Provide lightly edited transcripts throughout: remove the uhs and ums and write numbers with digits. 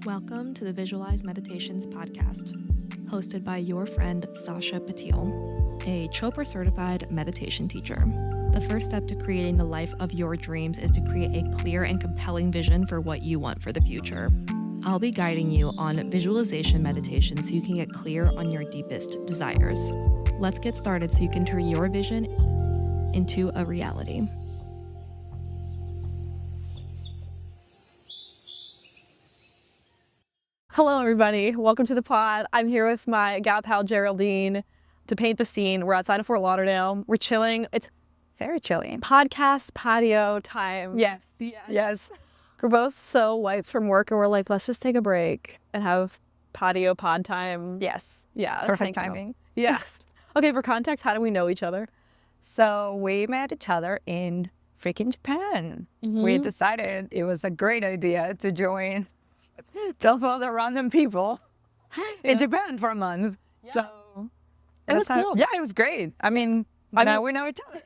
Welcome to the Visualize Meditations podcast, hosted by your friend Sasha Patil, a Chopra certified meditation teacher. The first step to creating the life of your dreams is to create a clear and compelling vision for what you want for the future. I'll be guiding you on visualization meditation so you can get clear on your deepest desires. Let's get started so you can turn your vision into a reality. Hello, everybody. Welcome to the pod. I'm here with my gal pal Geraldine to paint the scene. We're outside of Fort Lauderdale. We're chilling. It's very chilly. Podcast patio time. Yes. We're both so wiped from work, and we're like, let's just take a break and have patio pod time. Yes. Yeah. Perfect timing. Yeah. Okay, for context, how do we know each other? So we met each other in freaking Japan. Mm-hmm. We decided it was a great idea to join 12 other random people in Japan for a month. Yeah. So it was cool. Yeah, it was great. I mean, now we know each other.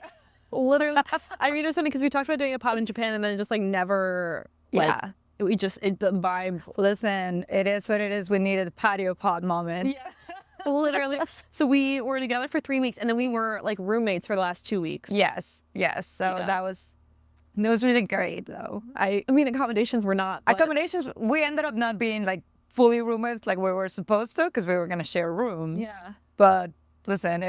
Literally. I mean, it was funny because we talked about doing a pod in Japan and then it just like never, the vibe. Listen, it is what it is. We needed a patio pod moment. Yeah. Literally. So we were together for 3 weeks and then we were like roommates for the last 2 weeks. Yes. So that was really great though. I mean, accommodations were not. Accommodations, we ended up not being like fully roommates like we were supposed to because we were going to share a room. Yeah. But listen,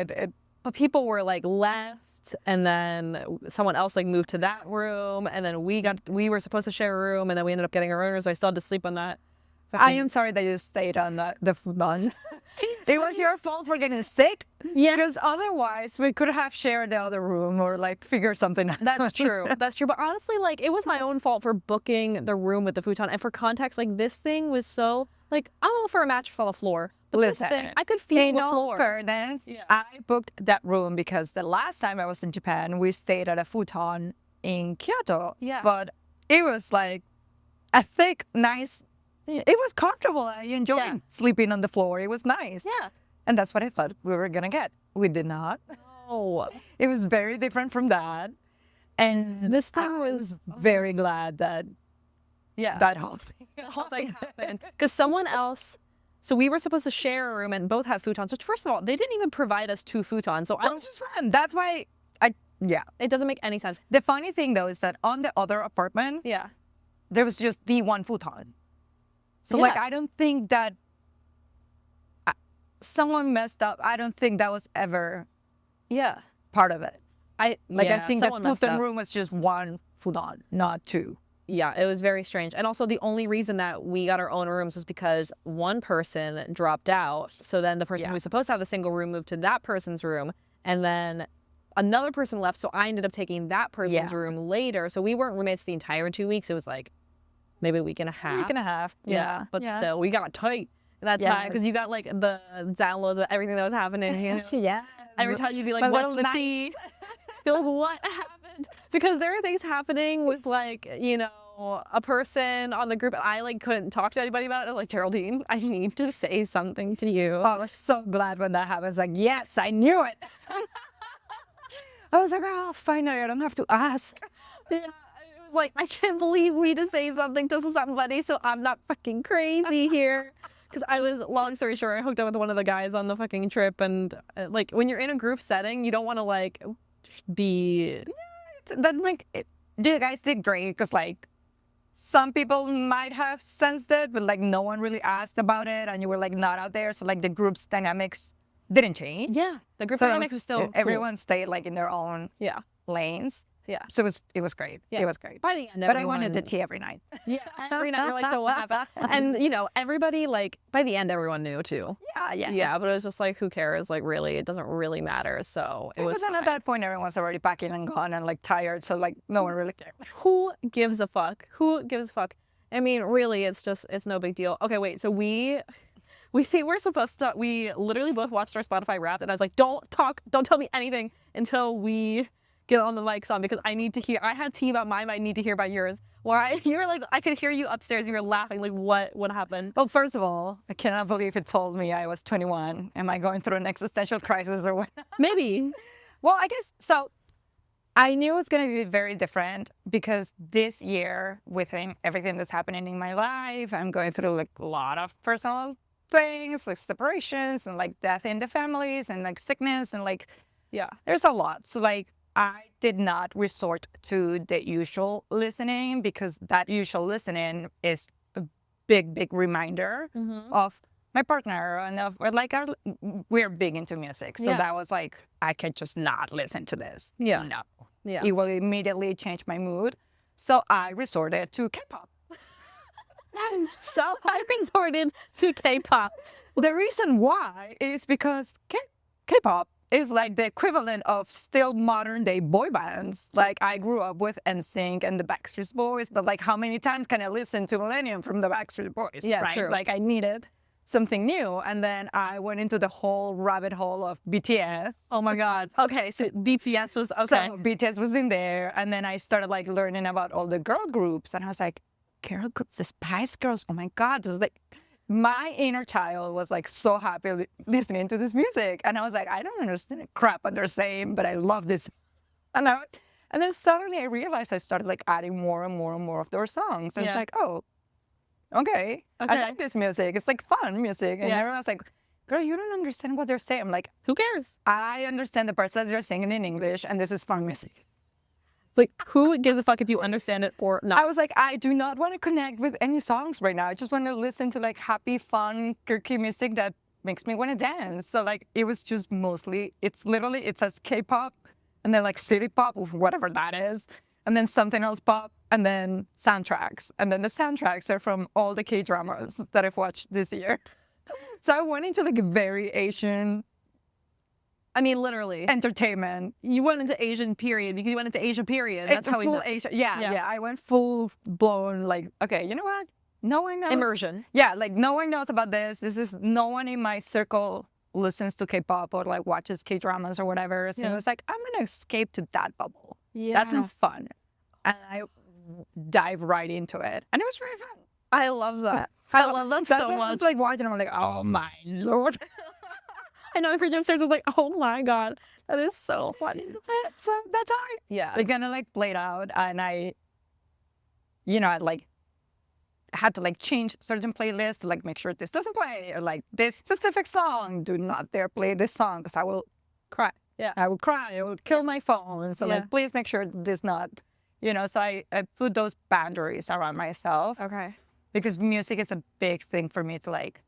but people were like left and then someone else like moved to that room and then we were supposed to share a room and then we ended up getting our owners. So I still had to sleep on that. I am sorry that you stayed on the futon. It was your fault for getting sick. Yeah. Because otherwise we could have shared the other room or like figure something out. That's true. That's true. But honestly, like it was my own fault for booking the room with the futon. And for context, like this thing was so like I'm all for a mattress on the floor. But listen, this thing, I could feel the floor. Fairness, I booked that room because the last time I was in Japan, we stayed at a futon in Kyoto. Yeah. But it was like a thick, nice. It was comfortable. I enjoyed sleeping on the floor. It was nice. Yeah. And that's what I thought we were going to get. We did not. No. It was very different from that. And this time I was very glad that that whole thing happened. Because someone else, so we were supposed to share a room and both have futons, which first of all, they didn't even provide us 2 futons. So I don't just run. That's why it doesn't make any sense. The funny thing though is that on the other apartment, there was just the one futon. So, like, I don't think that someone messed up. I don't think that was ever part of it. I think the futon room was just one futon, not 2. Yeah, it was very strange. And also the only reason that we got our own rooms was because one person dropped out. So then the person who was supposed to have the single room moved to that person's room. And then another person left. So I ended up taking that person's room later. So we weren't roommates the entire 2 weeks. It was like maybe a week and a half. Yeah. But still, we got tight that time because you got like the downloads of everything that was happening. You know? Every time you'd be like, what's the tea? Be like, what happened? Because there are things happening with like, you know, a person on the group and I like couldn't talk to anybody about it. I was like, Geraldine, I need to say something to you. Oh, I was so glad when that happened. I was like, yes, I knew it. I was like, oh, finally, I don't have to ask. Yeah. Like, I can't believe we need to say something to somebody so I'm not fucking crazy here. Because I was, long story short, I hooked up with one of the guys on the fucking trip. And, like, when you're in a group setting, you don't want to, like, be... You guys did great because, like, some people might have sensed it, but, like, no one really asked about it. And you were, like, not out there. So, like, the group's dynamics didn't change. Yeah. The group dynamics was still everyone stayed, like, in their own lanes. Yeah. So it was great. Yeah. It was great. By the end, but I wanted the tea every night. Yeah. Every night, you're like, so what happened? And, you know, everybody, like, by the end, everyone knew, too. Yeah. Yeah, but it was just like, who cares? Like, really, it doesn't really matter. So it was fine. At that point, everyone's already packing and gone and, like, tired. So, like, no one really cared. Who gives a fuck? Who gives a fuck? I mean, really, it's no big deal. Okay, wait. So we think we're supposed to, we literally both watched our Spotify Wrapped. And I was like, don't tell me anything until we get on the mics on because I need to hear. I had tea about mine, but I need to hear about yours. Why? You were like, I could hear you upstairs. You were laughing. Like, what happened? Well, first of all, I cannot believe it told me I was 21. Am I going through an existential crisis or what? Maybe. Well, I guess so. I knew it was going to be very different because this year, within everything that's happening in my life, I'm going through like a lot of personal things, like separations and like death in the families and like sickness and like, Yeah. there's a lot. So like, I did not resort to the usual listening because that usual listening is a big reminder of my partner and of or like we're big into music. So Yeah. that was like, I can just not listen to this. Yeah. No. Yeah. It will immediately change my mood. So I resorted to K-pop. So I resorted to K-pop. The reason why is because K-pop is like the equivalent of still modern day boy bands. Like I grew up with NSYNC and the Backstreet Boys, but like how many times can I listen to Millennium from the Backstreet Boys? Yeah, right? true. Like I needed something new. And then I went into the whole rabbit hole of BTS. Oh my God. Okay, so BTS was okay. So BTS was in there. And then I started like learning about all the girl groups. And I was like, girl groups, the Spice Girls. Oh my God. This is like, my inner child was like so happy listening to this music. And I was like, I don't understand the crap what they're saying, but I love this. And then suddenly I realized I started like adding more and more and more of their songs. And it's Yeah. like, oh, okay. I like this music. It's like fun music. And Yeah. everyone's like, girl, you don't understand what they're saying. I'm like, Who cares? I understand the parts that they're singing in English, and this is fun music. Like, who gives a fuck if you understand it or not? I was like, I do not want to connect with any songs right now. I just want to listen to like happy, fun, quirky music that makes me want to dance. So like, it was just mostly, it says K-pop and then like city pop, whatever that is. And then something else pop and then soundtracks. And then the soundtracks are from all the K-dramas that I've watched this year. So I went into like a very Asian I mean, literally. entertainment. You went into Asian period because you went into Asia period. That's It's how we full know. Asian. Yeah. Yeah. I went full blown like, okay, you know what? No one knows. Immersion. Yeah, like no one knows about this. No one in my circle listens to K-pop or like watches K-dramas or whatever. So Yeah. it was like, I'm gonna escape to that bubble. Yeah. That sounds fun. And I dive right into it. And it was very fun. I love that. I love that That's so why I much. was like watching, I'm like, oh my Lord. I know for downstairs, I was like, oh my God, that is so funny. So that's how Yeah. it kind of like played out. And I like had to like change certain playlists to like make sure this doesn't play or like this specific song. Do not dare play this song because I will Cry. Yeah. I will cry. I will kill my phone. So Yeah. like, please make sure this not, so I put those boundaries around myself Okay. because music is a big thing for me to like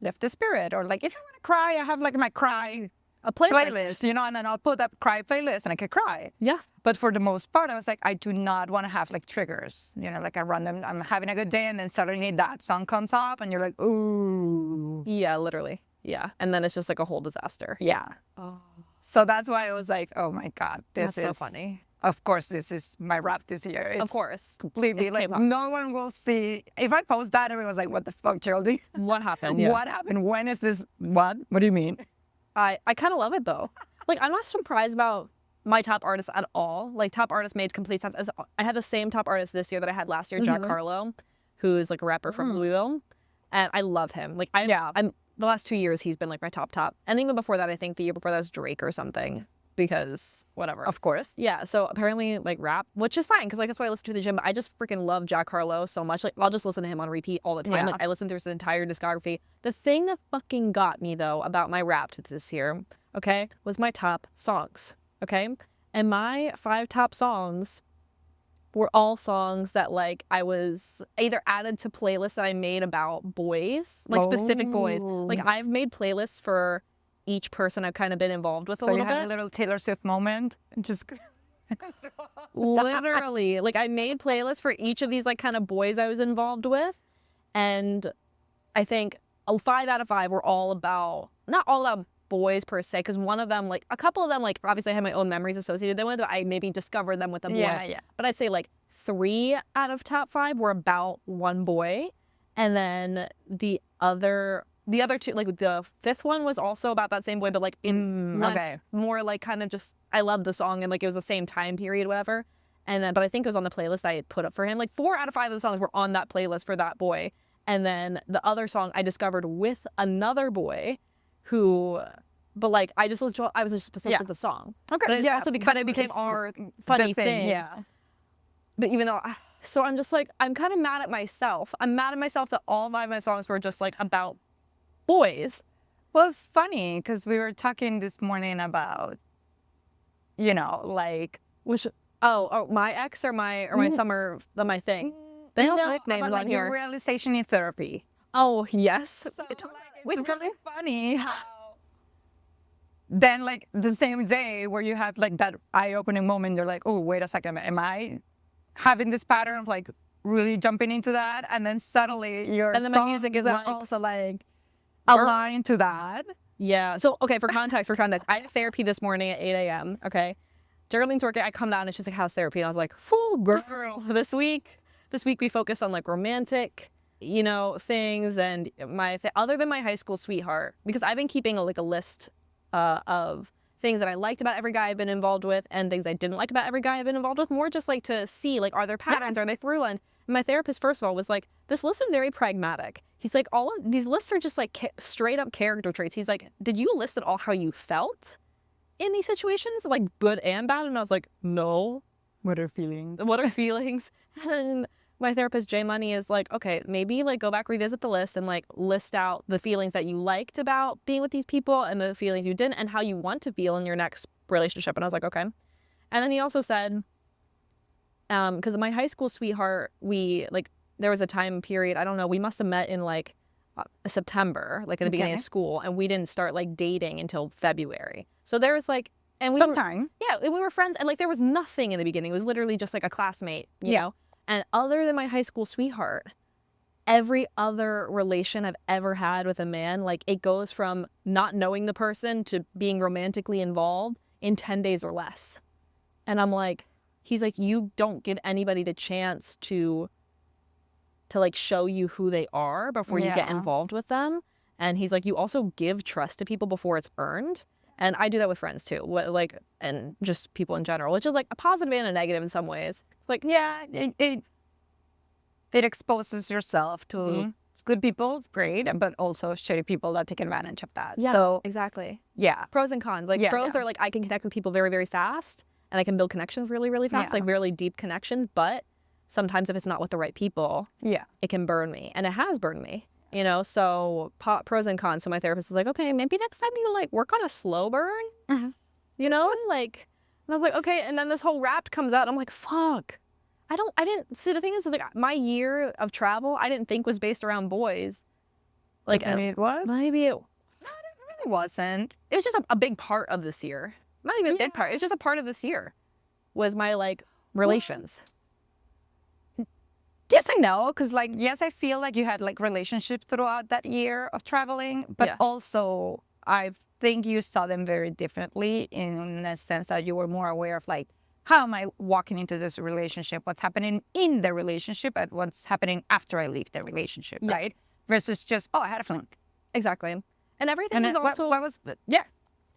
lift the spirit or like, if I want to cry, I have like my cry A playlist. playlist, and then I'll put up cry playlist and I can cry. Yeah. But for the most part, I was like, I do not want to have like triggers. Like I run them, I'm having a good day and then suddenly that song comes up and you're like, ooh. Yeah, literally. Yeah. And then it's just like a whole disaster. Yeah. Oh, So that's why I was like, oh my God, this that's is so funny. Of course, this is my rap this year. It's Of course. completely It's like K-pop. no one will see. If I post that, everyone's like, what the fuck, Geraldine? What happened? Yeah. What happened? When is this? What? What do you mean? I kind of love it though. Like, I'm not surprised about my top artists at all. Like, top artists made complete sense. I had the same top artist this year that I had last year, Jack Harlow, who's like a rapper from Louisville. And I love him. Like, I'm the last 2 years, he's been like my top. And even before that, I think the year before that was Drake or something. Because whatever. Of course. Yeah, so apparently like rap, which is fine because like that's why I listen to the gym. But I just freaking love Jack Harlow so much. Like I'll just listen to him on repeat all the time. Yeah. Like I listen to his entire discography. The thing that fucking got me though about my rap this year, okay, was my top songs. Okay, and my 5 top songs were all songs that like I was either added to playlists that I made about boys, like specific boys. Like I've made playlists for each person I've kind of been involved with So a little you had bit. a little Taylor Swift moment and just Literally, like I made playlists for each of these like kind of boys I was involved with, and I think 5 out of 5 were all about, not all about boys per se, because one of them, like a couple of them, like obviously I had my own memories associated with them. I maybe discovered them with a boy. Yeah. But I'd say like 3 out of top 5 were about one boy, and then the other 2, like the 5th one was also about that same boy, but like in less, more like kind of just, I loved the song and like it was the same time period, whatever. And then, but I think it was on the playlist I had put up for him. Like 4 out of 5 of the songs were on that playlist for that boy. And then the other song I discovered with another boy who but like I was just obsessed with the song. Okay. But it also kind of became our funny thing. Yeah. But even though, so I'm just like, I'm kind of mad at myself. I'm mad at myself that all 5 of my songs were just like about boys. Well, it's funny because we were talking this morning about, like. Which, my ex or my summer, my thing. They all have nicknames on here. Realization in therapy. Oh, yes. So, it's really funny how then like the same day where you have like that eye-opening moment, you're like, oh, wait a second, am I having this pattern of like really jumping into that? And then suddenly your my music is like, also like aligned to that. Yeah. So, okay, for context, I had therapy this morning at 8 a.m., okay? Geraldine's working, I come down and she's like, how's therapy? And I was like, full girl. This week we focused on like romantic, things and other than my high school sweetheart, because I've been keeping a list of things that I liked about every guy I've been involved with and things I didn't like about every guy I've been involved with, more just like to see, like, are there patterns, are they through lines? And my therapist, first of all, was like, this list is very pragmatic. He's like, all of these lists are just like straight up character traits. He's like, did you list it all how you felt in these situations, like good and bad? And I was like, no. What are feelings? What are feelings? And my therapist, J Money, is like, okay, maybe like go back, revisit the list and like list out the feelings that you liked about being with these people and the feelings you didn't and how you want to feel in your next relationship. And I was like, okay. And then he also said, because my high school sweetheart, there was a time period, I don't know, we must have met in like September, like at the beginning of school, and we didn't start like dating until February. So there was like, and we were friends, and like there was nothing in the beginning. It was literally just like a classmate, you know? And other than my high school sweetheart, every other relation I've ever had with a man, like it goes from not knowing the person to being romantically involved in 10 days or less. And I'm like, he's like, you don't give anybody the chance to like show you who they are before you get involved with them. And he's like, you also give trust to people before it's earned. And I do that with friends too, and just people in general, which is like a positive and a negative in some ways. Like, it exposes yourself to good people, great, but also shitty people that take advantage of that. Yeah, so exactly. Yeah. Pros and cons. Like pros are like I can connect with people very, very fast, and I can build connections really, really fast, like really deep connections. But sometimes if it's not with the right people, it can burn me, and it has burned me. So pros and cons. So my therapist is like, okay, maybe next time you like work on a slow burn, and like, and I was like, okay. And then this whole Wrapped comes out. And I'm like, fuck. I didn't see, the thing is like my year of travel, I didn't think was based around boys. Like, maybe it was. Maybe it. No, it really wasn't. It was just a big part of this year. Not even a big part. It's just a part of this year. Was my like relations. Yes, I know, because like, yes, I feel like you had like relationships throughout that year of traveling, but also I think you saw them very differently in a sense that you were more aware of like, how am I walking into this relationship? What's happening in the relationship and what's happening after I leave the relationship, right? Versus just, I had a fling. Exactly. And everything was also... What was...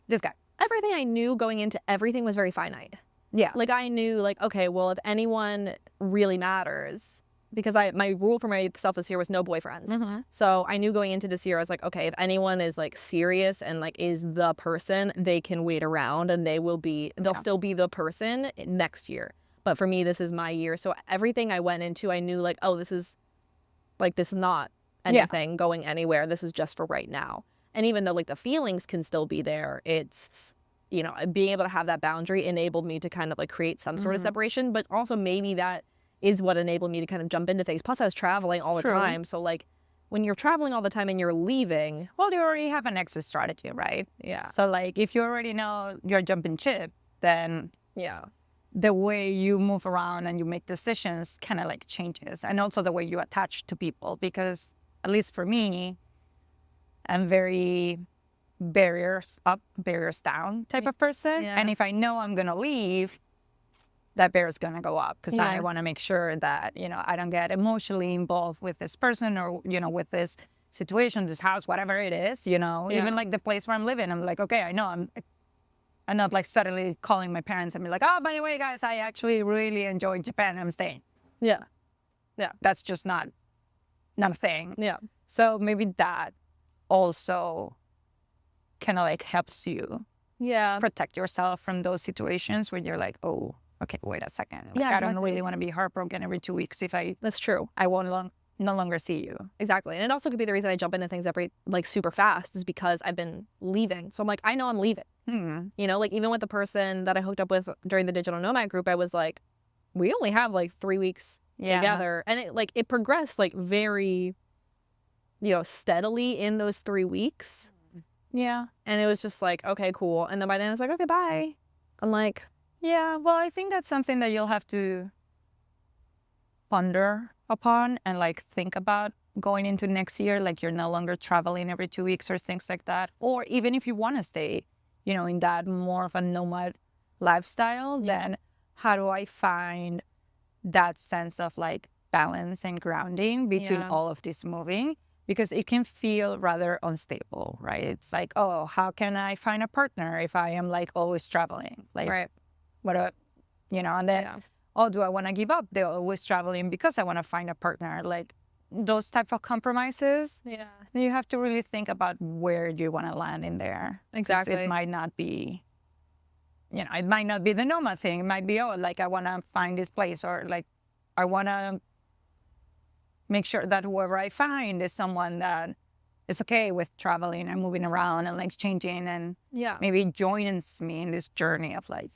this guy. Everything I knew going into everything was very finite. Yeah. Like I knew like, okay, well, if anyone really matters... Because my rule for myself this year was no boyfriends. So I knew going into this year, I was like, okay, if anyone is like serious and like is the person, they can wait around and they'll still be the person next year. But for me, this is my year. So everything I went into, I knew like, oh, this is not anything going anywhere. This is just for right now. And even though like the feelings can still be there, it's, being able to have that boundary enabled me to kind of like create some sort of separation, but also maybe that is what enabled me to kind of jump into things. Plus I was traveling all the time. So like when you're traveling all the time and you're leaving. Well, you already have an exit strategy, right? Yeah. So like if you already know you're jumping ship, then the way you move around and you make decisions kind of like changes. And also the way you attach to people, because at least for me, I'm very barriers up, barriers down type of person. Yeah. And if I know I'm going to leave, that bear is going to go up because I want to make sure that, I don't get emotionally involved with this person or, with this situation, this house, whatever it is, even like the place where I'm living. I'm like, okay, I know I'm not like suddenly calling my parents and be like, oh, by the way, guys, I actually really enjoyed Japan. I'm staying. Yeah. That's just not a thing. Yeah. So maybe that also kind of like helps you Yeah. protect yourself from those situations where you're like, oh, okay, wait a second. Like, Yeah, I don't exactly. really want to be heartbroken every 2 weeks if That's true. I won't no longer see you. Exactly. And it also could be the reason I jump into things every like super fast is because I've been leaving. So I'm like, I know I'm leaving. You know, like even with the person that I hooked up with during the digital nomad group, I was like, we only have like 3 weeks together. And it progressed like very, you know, steadily in those 3 weeks. Yeah. And it was just like, okay, cool. And then by then it's like, okay, bye. I'm like, Yeah. Well, I think that's something that you'll have to ponder upon and like think about going into next year. Like you're no longer traveling every 2 weeks or things like that. Or even if you want to stay, you know, in that more of a nomad lifestyle, then how do I find that sense of like balance and grounding between all of this moving? Because it can feel rather unstable, right? It's like, oh, how can I find a partner if I am like always traveling? Like, what a, you know, and then, oh, do I want to give up the always traveling because I want to find a partner? Like those type of compromises. yeah. You have to really think about where you want to land in there. 'Cause Exactly. it might not be, you know, it might not be the nomad thing. It might be, oh, like I want to find this place, or like I want to make sure that whoever I find is someone that is okay with traveling and moving around and like changing and maybe joins me in this journey of like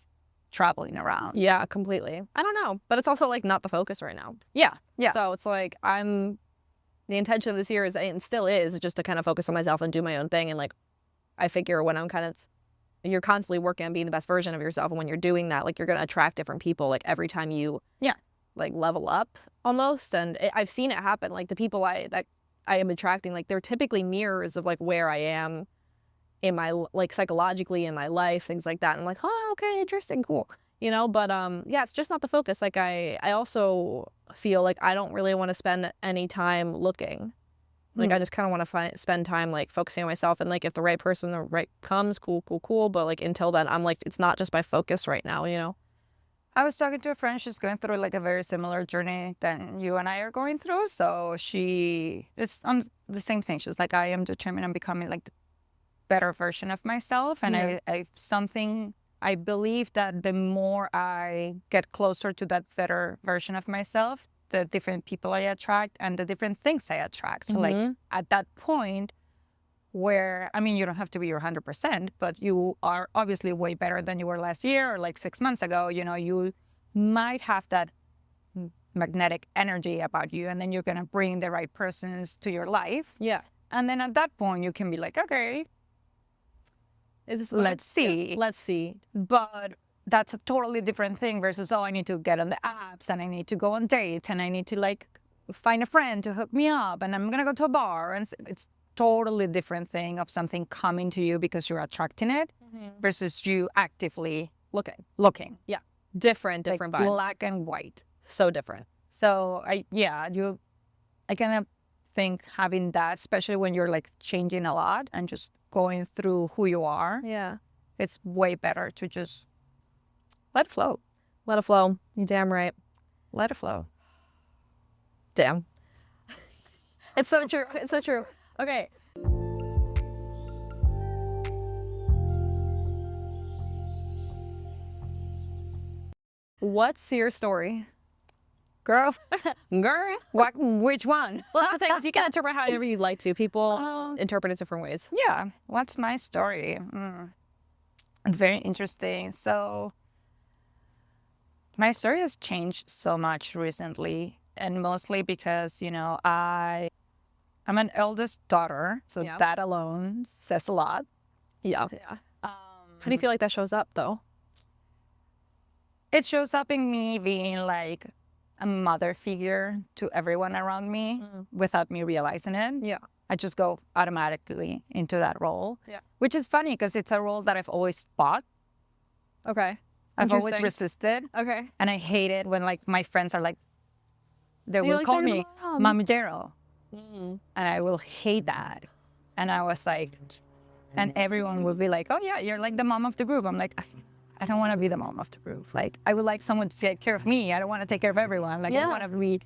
traveling around. Yeah, completely. I don't know, but it's also like not the focus right now. Yeah. Yeah. So it's like the intention of this year is, and still is, just to kind of focus on myself and do my own thing. And like, I figure when you're constantly working on being the best version of yourself. And when you're doing that, like you're going to attract different people, like every time you like level up almost. And I've seen it happen. Like the people that I am attracting, like they're typically mirrors of like where I am in my, like psychologically in my life, things like that. And I'm like, oh, okay, interesting, cool. You know, but yeah, it's just not the focus. Like I also feel like I don't really want to spend any time looking. Like I just kind of want to spend time like focusing on myself, and like if the right person comes, cool. But like until then, I'm like, it's not just my focus right now, you know. I was talking to a friend. She's going through like a very similar journey than you and I are going through. So it's on the same thing. She's like, I am determined on becoming like the better version of myself, and I believe that the more I get closer to that better version of myself, the different people I attract and the different things I attract. So like at that point where, I mean, you don't have to be your 100%, but you are obviously way better than you were last year or like 6 months ago. You know, you might have that magnetic energy about you, and then you're going to bring the right persons to your life. Yeah. And then at that point you can be like, okay, let's see. Yeah. Let's see. But that's a totally different thing versus, oh, I need to get on the apps and I need to go on dates and I need to like find a friend to hook me up and I'm going to go to a bar. And it's totally different thing of something coming to you because you're attracting it versus you actively looking. Yeah. Different like vibe. Black and white. So different. So I kind of think having that, especially when you're like changing a lot and just going through who you are. Yeah. It's way better to just let it flow. Let it flow. You damn right. Let it flow. Damn. It's so true. It's so true. Okay. What's your story? Girl. Girl. Which one? Well, that's the thing. You can interpret however you'd like to. People interpret it different ways. Yeah. What's my story? It's very interesting. So my story has changed so much recently, and mostly because, you know, I'm an eldest daughter, so that alone says a lot. Yeah. How do you feel like that shows up, though? It shows up in me being like a mother figure to everyone around me without me realizing it. Yeah. I just go automatically into that role. Yeah. Which is funny because it's a role that I've always fought. Okay. I've always resisted. Okay. And I hate it when like my friends are like, they will call me Mommy Gerald. And I will hate that. And I was like, and everyone would be like, oh yeah, you're like the mom of the group. I'm like, I don't want to be the mom of the group. Like, I would like someone to take care of me. I don't want to take care of everyone. Like, I want to be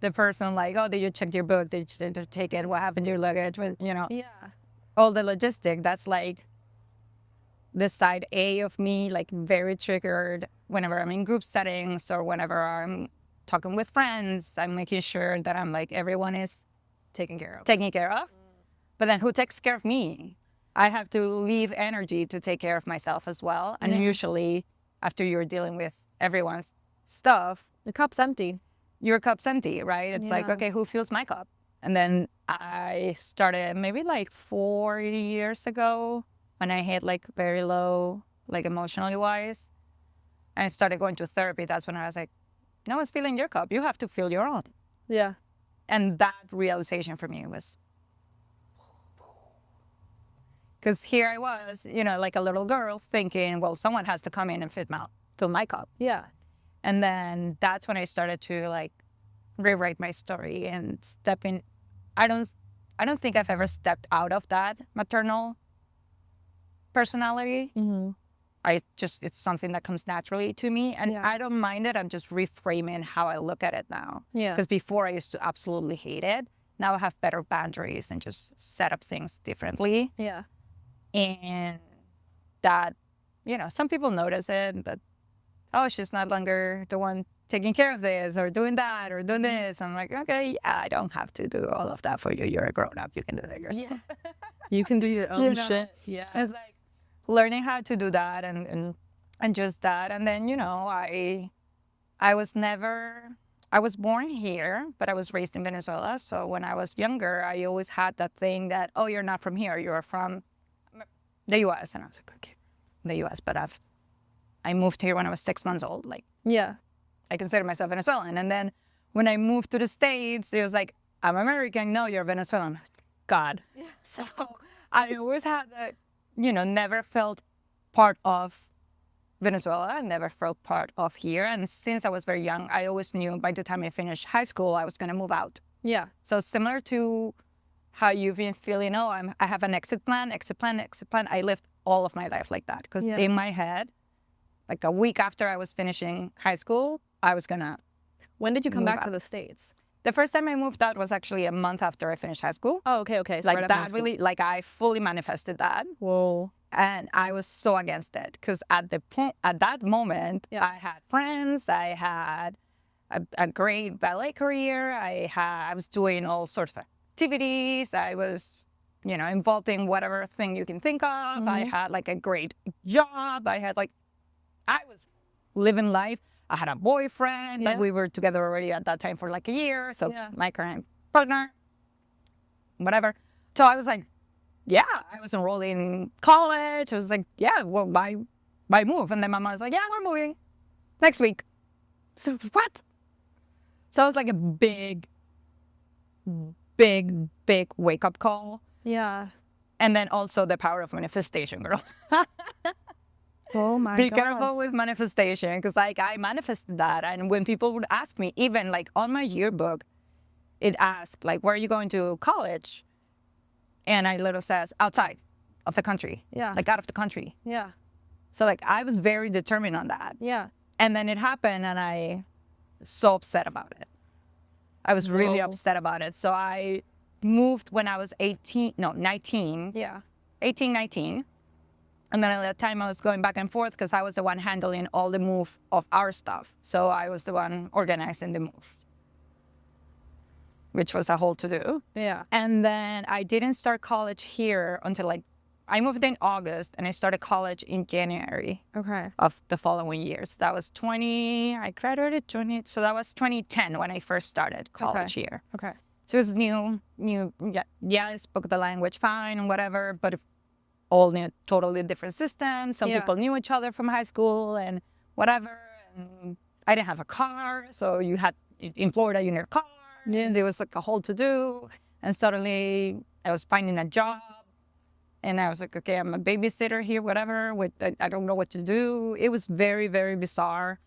the person like, oh, did you check your book? Did you take it? What happened to your luggage? You know, all the logistic. That's like the side A of me, like very triggered whenever I'm in group settings or whenever I'm talking with friends. I'm making sure that I'm like, everyone is Taken care of. taken care of. But then who takes care of me? I have to leave energy to take care of myself as well. And usually after you're dealing with everyone's stuff, The cup's empty. your cup's empty, right? It's like, Yeah. okay, who fills my cup? And then I started maybe like 4 years ago when I hit like very low, like emotionally wise. And I started going to therapy. That's when I was like, no one's filling your cup. You have to fill your own. Yeah. And that realization for me was, because here I was, you know, like a little girl thinking, well, someone has to come in and fill my cup. Yeah. And then that's when I started to like rewrite my story and step in. I don't think I've ever stepped out of that maternal personality. Mm-hmm. It's something that comes naturally to me, and Yeah. I don't mind it. I'm just reframing how I look at it now. Yeah. Because before I used to absolutely hate it. Now I have better boundaries and just set up things differently. Yeah. And that, you know, some people notice it, but, oh, she's not longer the one taking care of this or doing that or doing this. I'm like, okay, yeah, I don't have to do all of that for you. You're a grown up. You can do that yourself. You can do your own You know? shit. Yeah. It's like learning how to do that and just that. And then, you know, I was born here, but I was raised in Venezuela. So when I was younger, I always had that thing that, oh, you're not from here. You're from the U.S. And I was like, okay, the U.S. But I moved here when I was 6 months old. Like, Yeah. I consider myself Venezuelan. And then when I moved to the States, it was like, I'm American. No, you're Venezuelan. God. Yeah. So I always had that, you know, never felt part of Venezuela. I never felt part of here. And since I was very young, I always knew by the time I finished high school, I was going to move out. Yeah. So similar to how you've been feeling, oh, I have an exit plan. I lived all of my life like that. Because Yeah. in my head, like a week after I was finishing high school, I was going to. When did you come Move back to out. the States? The first time I moved out was actually a month after I finished high school. Oh, okay. So Like right after high that school. really, like I fully manifested that. Whoa. And I was so against it because at that moment, Yeah. I had friends, I had a great ballet career, I was doing all sorts of activities, I was, you know, involved in whatever thing you can think of. I had like a great job, I was living life. I had a boyfriend, like Yeah. we were together already at that time for like a year. So Yeah. my current partner, whatever. So I was like, yeah, I was enrolled in college. I was like, yeah, well, why move? And then my mom was like, yeah, we're moving next week. So what? So it was like a big wake up call. Yeah. And then also the power of manifestation, girl. Oh my Be God. careful with manifestation because like I manifested that. And when people would ask me, even like on my yearbook, it asked like, where are you going to college? And I literally says outside of the country. Yeah. Like out of the country. Yeah. So like I was very determined on that. Yeah. And then it happened and I was so upset about it. I was really Whoa. upset about it. So I moved when I was 19. Yeah. 18, 19. And then at that time I was going back and forth because I was the one handling all the move of our stuff. So I was the one organizing the move, which was a whole to-do. Yeah. And then I didn't start college here until like, I moved in August and I started college in January Okay. of the following year. So that was I graduated 20, so that was 2010 when I first started college here. Okay. So it was new, yeah, I spoke the language fine and whatever, but all new, totally different systems. Some Yeah. people knew each other from high school and whatever. And I didn't have a car, so in Florida, you need a car. Yeah. There was like a whole to do. And suddenly I was finding a job. And I was like, okay, I'm a babysitter here, whatever. I don't know what to do. It was very, very bizarre.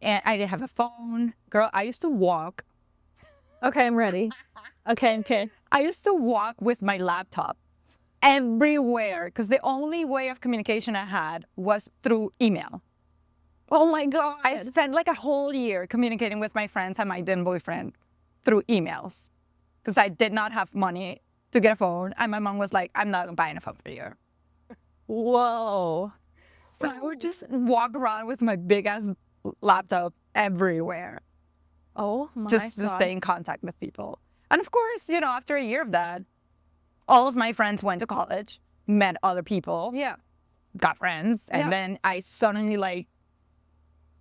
And I didn't have a phone. Girl, I used to walk. Okay, I'm ready. Okay. I used to walk with my laptop everywhere because the only way of communication I had was through email. Oh my God. I spent like a whole year communicating with my friends and my then boyfriend through emails because I did not have money to get a phone. And my mom was like, I'm not buying a phone for you. Whoa. So I would just walk around with my big ass laptop everywhere, Oh my just to God. stay in contact with people. And of course, you know, after a year of that, all of my friends went to college, met other people, Yeah. got friends, and Yeah. then I suddenly like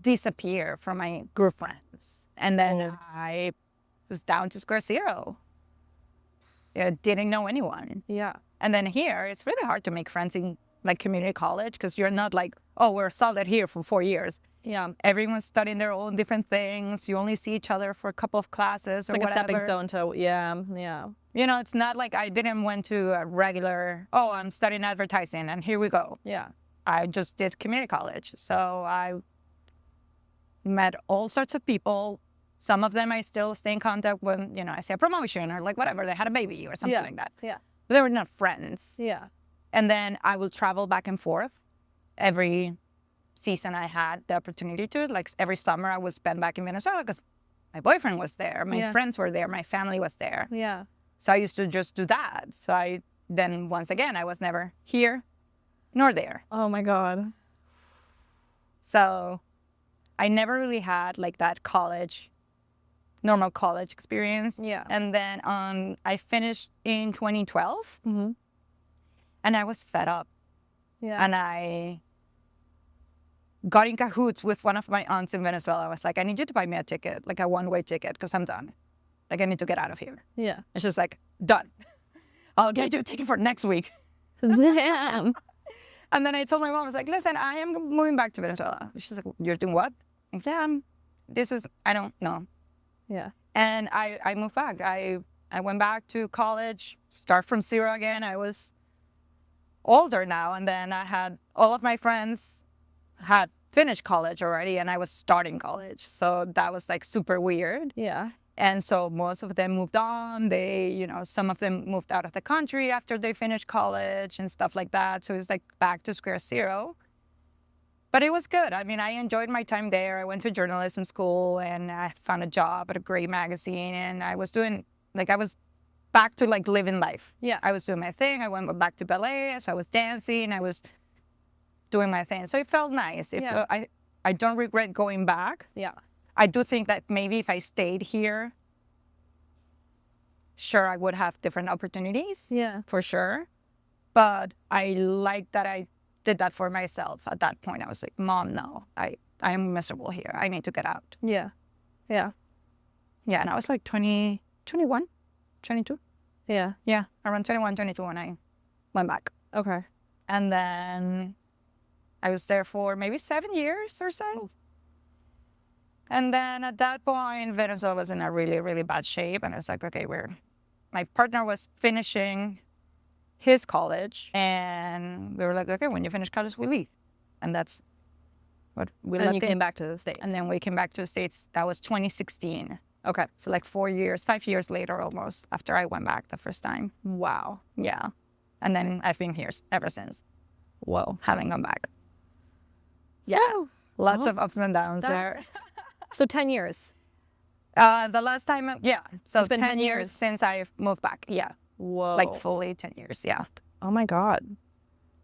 disappear from my group friends. And then Oh. I was down to square zero. Yeah, didn't know anyone. Yeah. And then here, it's really hard to make friends in like community college because you're not like, oh, we're solid here for 4 years. Yeah. Everyone's studying their own different things. You only see each other for a couple of classes It's or like a whatever. stepping stone to, yeah. Yeah. You know, it's not like I didn't went to a regular, oh, I'm studying advertising and here we go. Yeah. I just did community college. So I met all sorts of people. Some of them I still stay in contact when, you know, I say a promotion or like whatever, they had a baby or something Yeah. like that. Yeah. But they were not friends. Yeah. And then I will travel back and forth every season I had the opportunity to. Like every summer I would spend back in Venezuela because my boyfriend was there, my Yeah. friends were there, my family was there. Yeah. So I used to just do that. So then once again, I was never here nor there. Oh my God. So I never really had like that normal college experience. Yeah. And then I finished in 2012 Mm-hmm. and I was fed up. Yeah. And I got in cahoots with one of my aunts in Venezuela. I was like, I need you to buy me a ticket, like a one-way ticket, because I'm done. Like, I need to get out of here. Yeah. And she's like, done. I'll get you a ticket for next week. Damn. And then I told my mom, I was like, listen, I am moving back to Venezuela. She's like, you're doing what? I'm like, I don't know. Yeah. And I moved back. I went back to college, start from zero again. I was older now. And then I had all of my friends had finished college already and I was starting college. So that was like super weird. Yeah. And so most of them moved on. Some of them moved out of the country after they finished college and stuff like that. So it was like back to square zero. But it was good. I mean, I enjoyed my time there. I went to journalism school and I found a job at a great magazine. And I was back to like living life. Yeah. I was doing my thing. I went back to ballet. So I was dancing. I was doing my thing. So it felt nice. Yeah. I don't regret going back. Yeah. I do think that maybe if I stayed here, sure, I would have different opportunities. Yeah. For sure. But I like that I did that for myself. At that point, I was like, Mom, no, I am miserable here. I need to get out. Yeah. Yeah. Yeah, and I was like 20, 21, 22. Yeah. Yeah, around 21, 22 when I went back. Okay. And then I was there for maybe 7 years or so. And then at that point, Venezuela was in a really, really bad shape. And I was like, okay, my partner was finishing his college. And we were like, okay, when you finish college, we leave. And that's what we And you came back to the States. And then we came back to the States. That was 2016. Okay. So like 5 years later almost after I went back the first time. Wow. Yeah. And then I've been here ever since. Whoa. Having gone back. Yeah. Lots of ups and downs there. So 10 years. The last time, yeah. So It's been 10 years years. since I've moved back. Yeah. Whoa. Like fully 10 years. Yeah. Oh my God.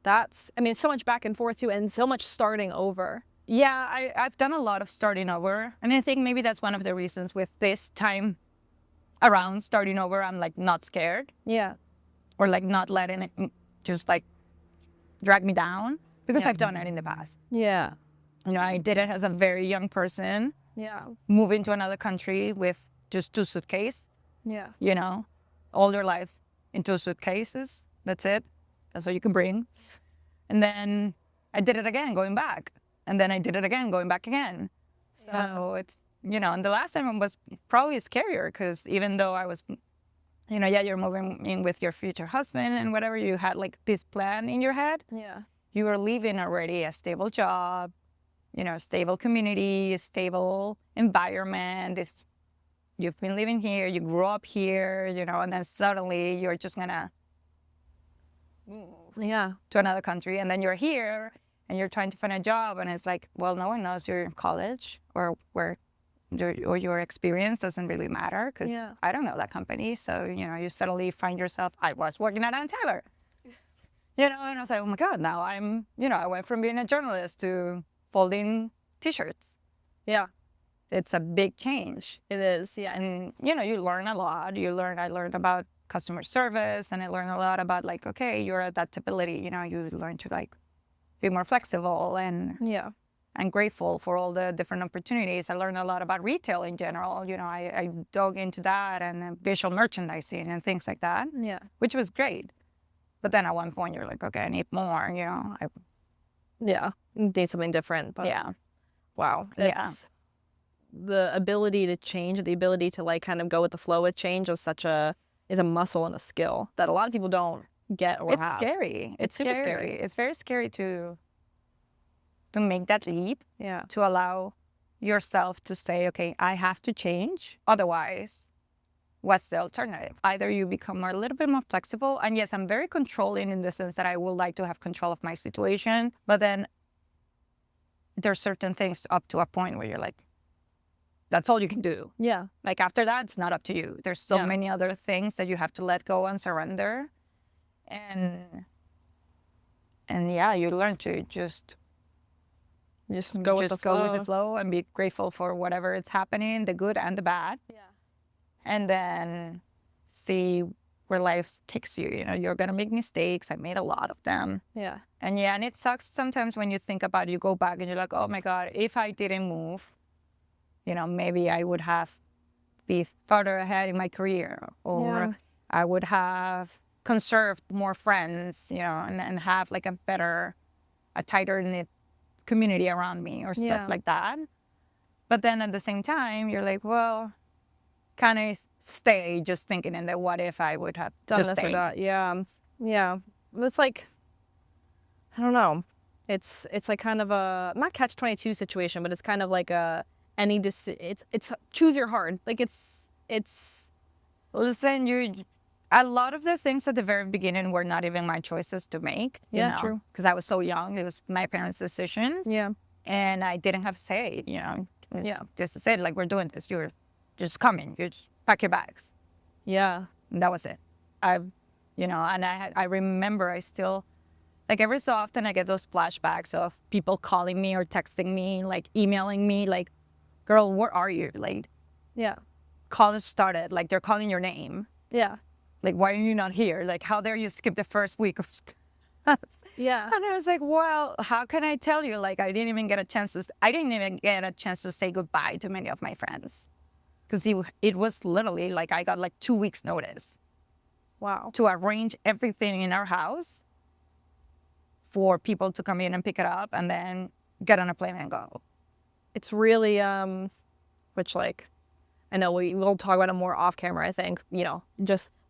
So much back and forth too, and so much starting over. Yeah, I've done a lot of starting over. And I think maybe that's one of the reasons with this time around starting over, I'm like not scared Yeah. or like not letting it just like drag me down because Yeah. I've done it in the past. Yeah. You know, I did it as a very young person, Yeah. moving to another country with just 2 suitcases, Yeah. you know, all your life in 2 suitcases. That's it. That's all you can bring. And then I did it again, going back. And then I did it again, going back again. So Yeah. it's, and the last time was probably scarier because even though I was, you're moving in with your future husband and whatever, you had like this plan in your head. Yeah. You were leaving already a stable job, stable community, a stable environment. You've been living here, you grew up here, and then suddenly you're just gonna Yeah. to another country, and then you're here and you're trying to find a job, and it's like, well, no one knows you're in college or your experience doesn't really matter because Yeah. I don't know that company. So you suddenly find yourself. I was working at Ann Taylor. You know, and I was like, oh my God, now I'm, I went from being a journalist to folding t-shirts. Yeah, It's a big change. it is. Yeah. And, you learn a lot. I learned about customer service, and I learned a lot about like, okay, your adaptability, you learn to like be more flexible and Yeah. I'm grateful for all the different opportunities. I learned a lot about retail in general. I dug into that and visual merchandising and things like that, Yeah. which was great. But then at one point you're like, okay, I need more, Yeah. Need something different. But yeah. wow. Yeah. It's the ability to change, the ability to like kind of go with the flow with change is is a muscle and a skill that a lot of people don't get or It's have. scary. It's super scary. scary. It's very scary to make that leap, Yeah. to allow yourself to say, okay, I have to change. Otherwise, what's the alternative? Either you become a little bit more flexible. And yes, I'm very controlling in the sense that I would like to have control of my situation. But then there's certain things up to a point where you're like, that's all you can do. Yeah. Like after that, it's not up to you. There's so Yeah. many other things that you have to let go and surrender. And yeah, you learn to just go with the flow. go with the flow and be grateful for whatever is happening, the good and the bad. Yeah. And then see where life takes you. You're gonna make mistakes. I made a lot of them. Yeah. And yeah, and it sucks sometimes when you think about it, you go back and you're like, oh my God, if I didn't move, maybe I would have be further ahead in my career, or Yeah. I would have conserved more friends, and have like a tighter knit community around me or stuff Yeah. like that. But then at the same time, you're like, well, can I stay just thinking in the what if I would have Done just this or stayed? that. Yeah. Yeah. It's like, I don't know. It's like kind of a not catch-22 situation, but it's kind of like it's choose your hard. Like it's Listen, a lot of the things at the very beginning were not even my choices to make. Yeah, true. Because I was so young. It was my parents' decisions. yeah. And I didn't have say, Yeah. This is it. Like, we're doing this. You're just coming. You just pack your bags. Yeah. And that was it. And I remember I still, like every so often I get those flashbacks of people calling me or texting me, like emailing me, like, girl, where are you? Like, Yeah. college started. Like, they're calling your name. Yeah. Like, why are you not here? Like, how dare you skip the first week of class? Yeah. And I was like, well, how can I tell you? Like, I didn't even get a chance to say goodbye to many of my friends. Because it was literally like I got like 2 weeks notice Wow. to arrange everything in our house for people to come in and pick it up and then get on a plane and go. It's really which like I know we'll talk about it more off camera, I think,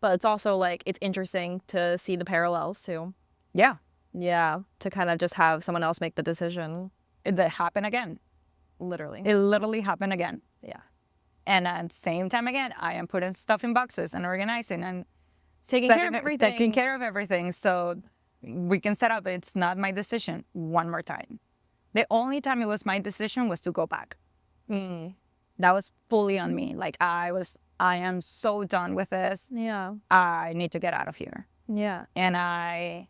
but it's also like it's interesting to see the parallels too. Yeah. Yeah, to kind of just have someone else make the decision. It happened again. Literally. It literally happened again. Yeah. And at the same time again, I am putting stuff in boxes and organizing and Taking care of everything. Taking care of everything. So we can set up. It's not my decision one more time. The only time it was my decision was to go back. That was fully on me. Like I am so done with this. Yeah. I need to get out of here. Yeah. And I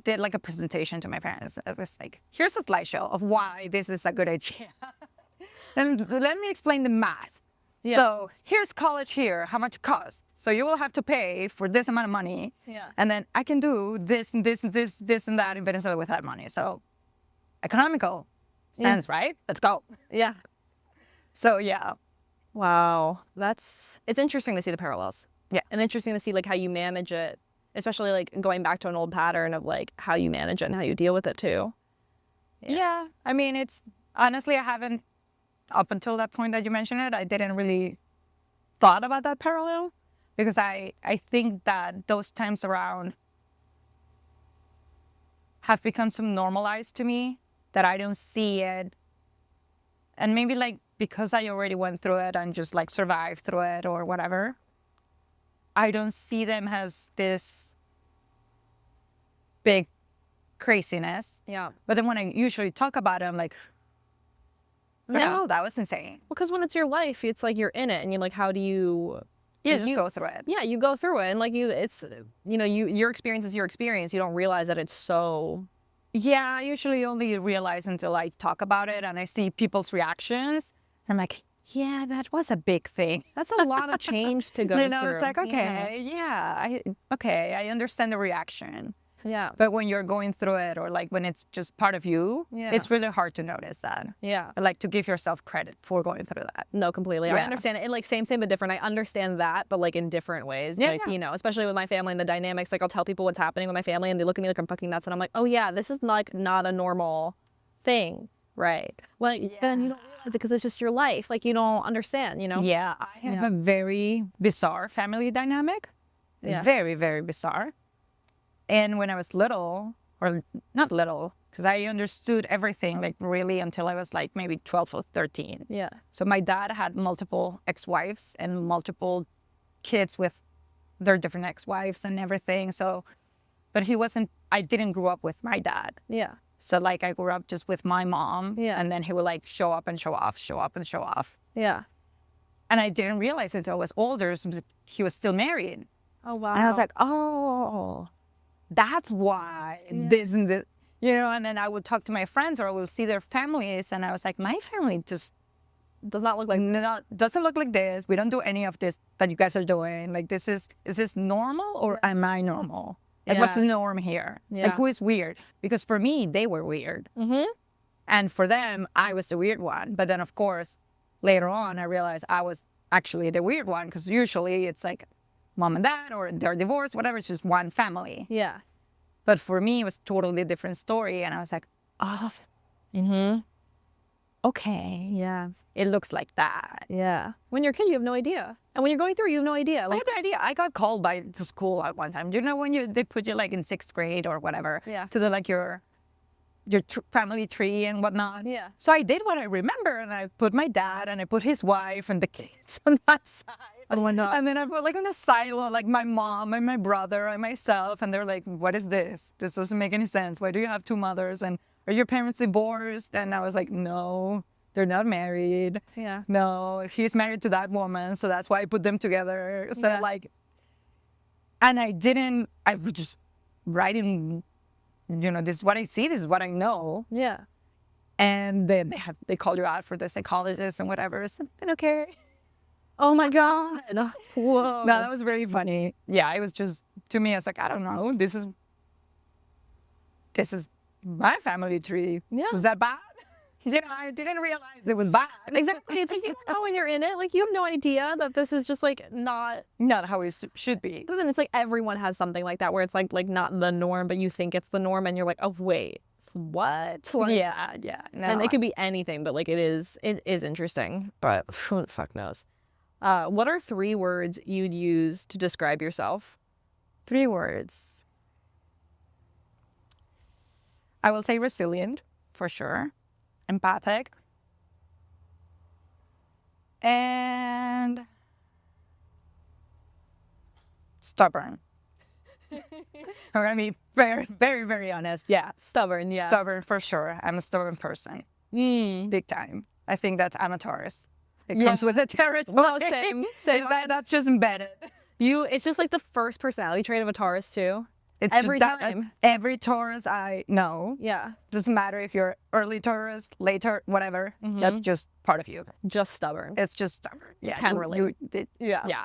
did like a presentation to my parents. It was like, here's a slideshow of why this is a good idea. And let me explain the math. Yeah. So here's college here, how much it costs. So you will have to pay for this amount of money. Yeah. And then I can do this and this and this, this and that in Venezuela with that money. So economical sense, right? Let's go. Yeah. So yeah. Wow. It's interesting to see the parallels. Yeah. And interesting to see like how you manage it, especially like going back to an old pattern of like how you manage it and how you deal with it too. Yeah. I mean, it's honestly, I haven't, up until that point that you mentioned it, I didn't really thought about that parallel because I think that those times around have become so normalized to me that I don't see it. And maybe like because I already went through it and just like survived through it or whatever, I don't see them as this big craziness. Yeah. But then when I usually talk about it, I'm like, no, that was insane. Because when it's your life, it's like you're in it and you're like, how do you You just go through it. Yeah, you go through it, and like it's your experience is your experience. You don't realize that it's so. Yeah, I usually only realize until I talk about it and I see people's reactions. I'm like, yeah, that was a big thing. That's a lot of change to go through. It's like, okay, I understand the reaction. Yeah. But when you're going through it, or like when it's just part of you, it's really hard to notice that. Yeah. But like to give yourself credit for going through that. No, completely. I Yeah. understand it. Like same but different. I understand that, but like in different ways. Yeah, Like, especially with my family and the dynamics, like I'll tell people what's happening with my family and they look at me like I'm fucking nuts and I'm like, oh yeah, this is like not a normal thing. Right. Well, then you don't realize it because it's just your life. Like you don't understand, Yeah, I have a very bizarre family dynamic. Yeah. Very, very bizarre. And when I was little, or not little, because I understood everything like really until I was like maybe 12 or 13. Yeah. So my dad had multiple ex-wives and multiple kids with their different ex-wives and everything. So, but I didn't grow up with my dad. Yeah. So like I grew up just with my mom. Yeah. And then he would like show up and show off, show up and show off. Yeah. And I didn't realize until I was older, he was still married. Oh wow. And I was like, oh, that's why this and this, and then I would talk to my friends or I would see their families. And I was like, my family just does not look like doesn't look like this. We don't do any of this that you guys are doing. Like, is this normal or am I normal? Like, what's the norm here? Yeah. Like, who is weird? Because for me, they were weird. Mm-hmm. And for them, I was the weird one. But then, of course, later on, I realized I was actually the weird one because usually it's like mom and dad or they're divorced, whatever. It's just one family. Yeah. But for me, it was totally different story. And I was like, oh, okay. Yeah. It looks like that. Yeah. When you're a kid, you have no idea. And when you're going through, you have no idea. I Like, had no idea. I got called to school at one time. When they put you like in 6th grade or whatever to do like your family tree and whatnot. Yeah. So I did what I remember, and I put my dad and I put his wife and the kids on that side. Oh my God. And then I put like on the silo like my mom and my brother and myself, and they're like, "What is this? This doesn't make any sense. Why do you have 2 mothers? And are your parents divorced?" And I was like, "No, they're not married. Yeah. No, he's married to that woman, so that's why I put them together." So Yeah. like, and I was just writing. This is what I see, this is what I know. Yeah. And then they call you out for the psychologist and whatever. So, okay. Oh my God. Whoa. No, that was very funny. Yeah, it was just, to me, I was like, I don't know. This is my family tree. Yeah. Was that bad? I didn't realize it was bad. Exactly. It's like you don't know when you're in it. Like you have no idea that this is just like not how it should be. But then it's like everyone has something like that where it's like not the norm, but you think it's the norm and you're like, oh wait, what? Like, Yeah. No, and it could be anything, but like it is interesting. But who the fuck knows? What are 3 words you'd use to describe yourself? 3 words. I will say resilient, for sure. Empathic. And stubborn. I'm gonna be very, very, very honest. Yeah. Stubborn, yeah. Stubborn for sure. I'm a stubborn person. Big time. I think that's I'm a Taurus. It comes with the territory. No, same. That's just embedded. It's just like the first personality trait of a Taurus too. It's Every just time. Every Taurus I know. Yeah. Doesn't matter if you're early Taurus, later, whatever. That's just part of you. Just stubborn. It's just stubborn. Yeah. Can relate. Yeah.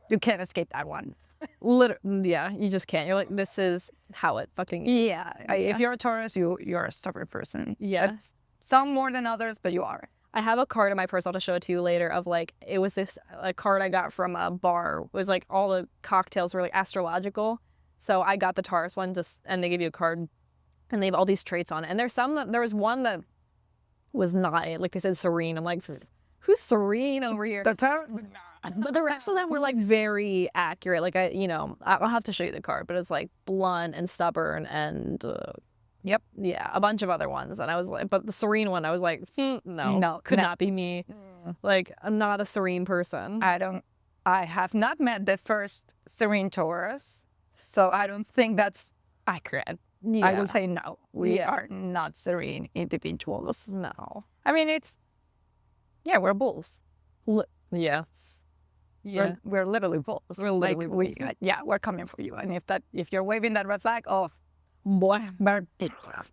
You can't escape that one. Literally, yeah, you just can't. You're like, this is how it fucking is. Yeah. If you're a Taurus, you're a stubborn person. Yeah. Some more than others, but you are. I have a card in my purse. I'll just show it to you later. Of like, it was a card I got from a bar. It was like all the cocktails were like astrological. So I got the Taurus one and they give you a card, and they have all these traits on it. And there was one that was not it. Like they said serene. I'm like, who's serene over here? The Taurus. But the rest of them were like very accurate. Like I'll have to show you the card, but it's like blunt and stubborn and Yep. Yeah, a bunch of other ones. And I was like, but the serene one, I was like, no, could not be me. Like, I'm not a serene person. I have not met the first serene Taurus, so I don't think that's accurate. Yeah. I will say no. We are not serene individuals. No. I mean, we're bulls. Yeah. We're literally bulls. We're literally like, bulls. we're coming for you. And if you're waving that red flag, oh, boy,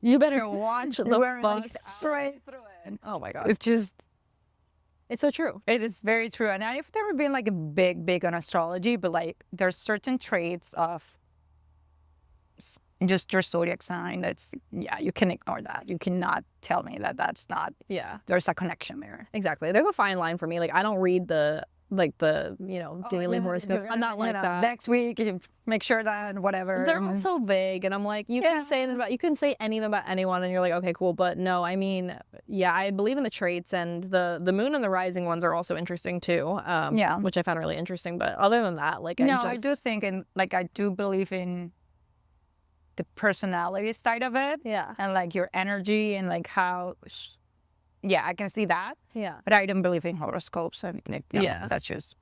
you better watch the we're fuck like straight through it. Oh my god, It's just, it's so true. it is very true. And I've never been like a big on astrology, but like there's certain traits of just your zodiac sign that's, you can ignore that. You cannot tell me that that's not, Yeah, there's a connection there. exactly. There's a fine line for me. Like I don't read the daily horoscope. I'm not like that. Next week, you make sure that whatever. They're all so vague, and I'm like, you can say you can say anything about anyone, and you're like, okay, cool. But no, I mean, I believe in the traits, and the moon and the rising ones are also interesting too. Which I found really interesting. But other than that, like, I do think, and like, I do believe in the personality side of it. Yeah. And like your energy and like how. I can see that. Yeah. But I don't believe in horoscopes. And that's just.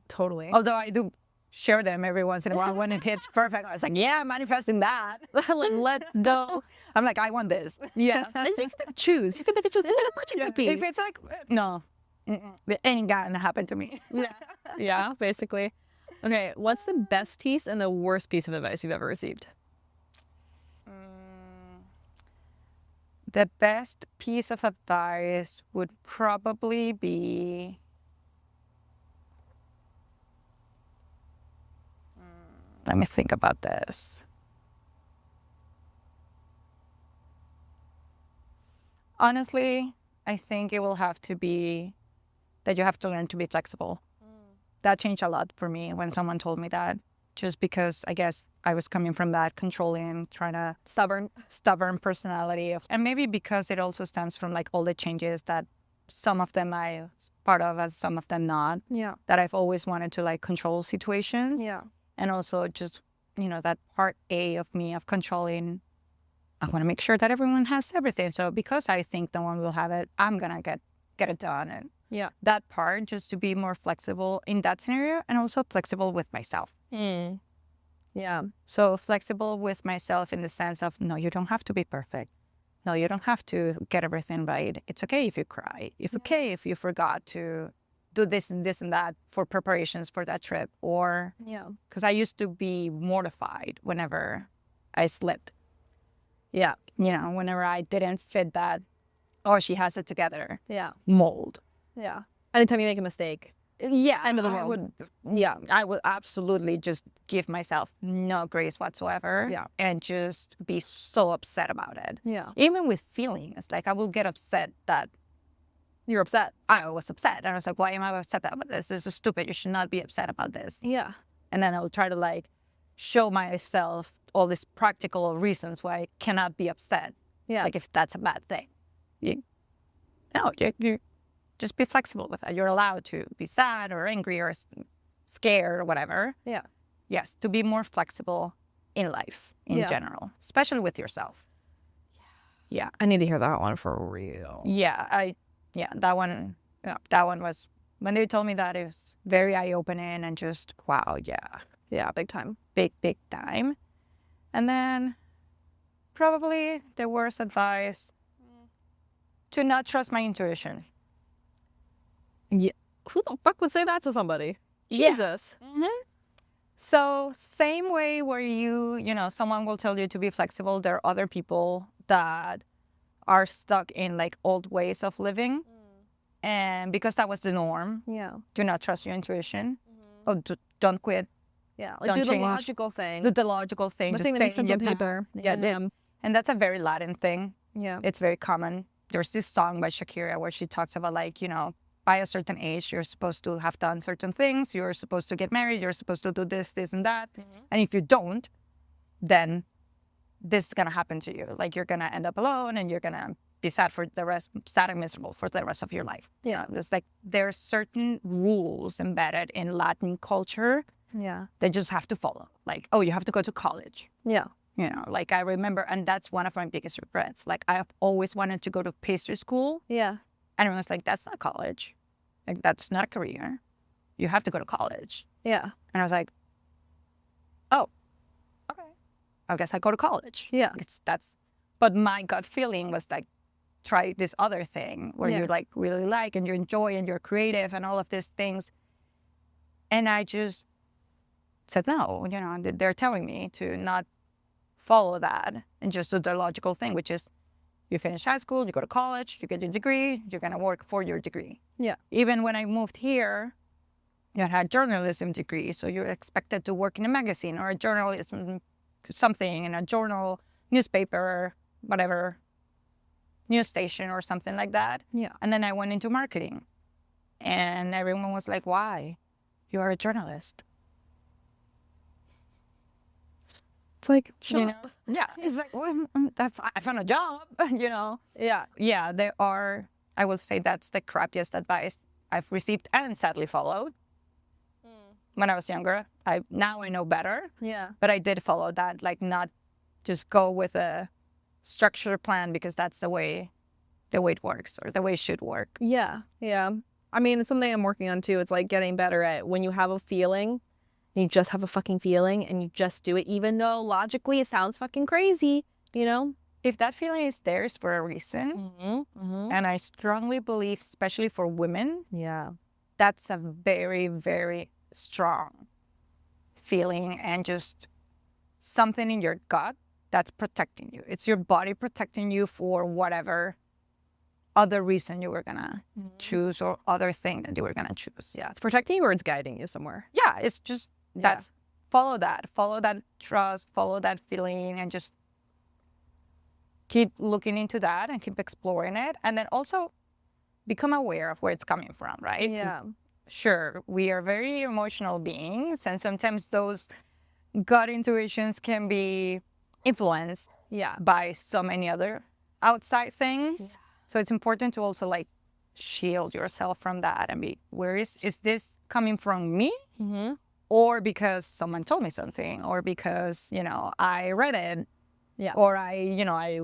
Totally. Although I do share them every once in a while when it hits perfect. I was like, manifesting that. Like, let's go. I'm like, I want this. Yeah. You can choose. You can make a choose. If it's like, no, it ain't gonna happen to me. Yeah, basically. Okay, what's the best piece and the worst piece of advice you've ever received? The best piece of advice would probably be let me think about this. Honestly, I think it will have to be that you have to learn to be flexible. That changed a lot for me when someone told me that, just because I guess I was coming from that controlling, stubborn personality. And maybe because it also stems from like all the changes that some of them I was part of and some of them not. Yeah. That I've always wanted to like control situations. Yeah. And also just, that part A of me of controlling, I want to make sure that everyone has everything. So because I think no one will have it, I'm going to get it done. And that part, just to be more flexible in that scenario and also flexible with myself. Yeah. So flexible with myself in the sense of, no, you don't have to be perfect. No, you don't have to get everything right. It's okay if you cry. It's okay if you forgot to do this and this and that for preparations for that trip. Or, because I used to be mortified whenever I slipped. Yeah. Whenever I didn't fit that, she has it together. Yeah. Mold. Yeah. Anytime you make a mistake. Yeah. End of the world. I would absolutely just give myself no grace whatsoever. Yeah. And just be so upset about it. Yeah. Even with feelings, like I will get upset that you're upset. I was upset. And I was like, why am I upset about this? This is stupid. You should not be upset about this. Yeah. And then I will try to like show myself all these practical reasons why I cannot be upset. Yeah. Like if that's a bad thing. You just be flexible with that. You're allowed to be sad or angry or scared or whatever. Yeah. Yes, to be more flexible in life in general, especially with yourself. Yeah. I need to hear that one for real. That one. Yeah, that one was, when they told me that, it was very eye-opening and just, wow, yeah, big time, big time. And then probably the worst advice, to not trust my intuition. Yeah. Who the fuck would say that to somebody? Yeah. Jesus. Mm-hmm. So same way where someone will tell you to be flexible, there are other people that are stuck in like old ways of living. And because that was the norm, do not trust your intuition. Or don't quit. Yeah, like do the logical thing. Do the logical thing. The just thing that makes sense on paper. And that's a very Latin thing. Yeah. It's very common. There's this song by Shakira where she talks about like, by a certain age, you're supposed to have done certain things. You're supposed to get married. You're supposed to do this, and that. And if you don't, then this is going to happen to you. Like you're going to end up alone and you're going to be sad and miserable for the rest of your life. Yeah. It's like there are certain rules embedded in Latin culture that just have to follow. Like, you have to go to college. Yeah. Like I remember, and that's one of my biggest regrets. Like I've always wanted to go to pastry school. Yeah. And everyone's like, that's not college. Like that's not a career. You have to go to college. Yeah. And I was like, oh, okay. I guess I go to college. Yeah. But my gut feeling was like, try this other thing where you like really like and you enjoy and you're creative and all of these things. And I just said no. They're telling me to not follow that and just do the logical thing, which is you finish high school, you go to college, you get your degree, you're going to work for your degree. Yeah. Even when I moved here, I had journalism degree, so you're expected to work in a magazine or a journalism something in a journal, newspaper, whatever, news station or something like that. Yeah. And then I went into marketing, and everyone was like, "Why? You are a journalist." It's like, Yeah, it's like, well, I found a job, Yeah. Yeah, there are, I will say that's the crappiest advice I've received and sadly followed when I was younger. Now I know better, Yeah. but I did follow that, like not just go with a structured plan because that's the way it works or the way it should work. Yeah. Yeah. I mean, it's something I'm working on too. It's like getting better at when you have a feeling, you just have a fucking feeling and you just do it, even though logically it sounds fucking crazy, If that feeling is there, it's for a reason. And I strongly believe, especially for women, Yeah. that's a very, very strong feeling and just something in your gut that's protecting you. It's your body protecting you for whatever other reason you were gonna choose or other thing that you were gonna choose. Yeah. It's protecting you or it's guiding you somewhere. Yeah, it's just that's follow that trust, follow that feeling, and just keep looking into that and keep exploring it, and then also become aware of where it's coming from, right? 'Cause Yeah. sure, we are very emotional beings, and sometimes those gut intuitions can be influenced Yeah. by so many other outside things. So it's important to also like shield yourself from that and be, where is this coming from me? Or because someone told me something, or because, I read it, or I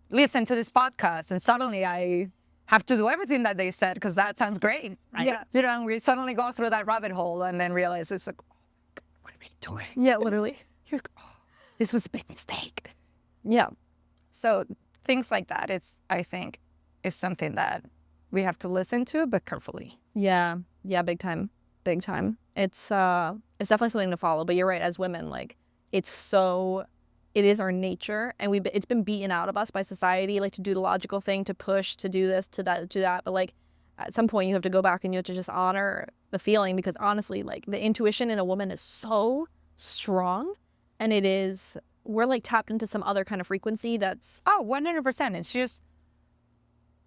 listened to this podcast and suddenly I have to do everything that they said because that sounds great, right? Yeah. We suddenly go through that rabbit hole and then realize it's like, oh, God, what are we doing? Yeah, literally. You're like, oh, this was a big mistake. Yeah. So things like that, I think, is something that we have to listen to, but carefully. Yeah. Yeah. Big time. Big time. It's definitely something to follow, but you're right. As women, like it is our nature, and it's been beaten out of us by society, like to do the logical thing, to push, to do this, to that, to that. But like at some point you have to go back and you have to just honor the feeling, because honestly, like the intuition in a woman is so strong, and we're like tapped into some other kind of frequency that's 100%. It's just,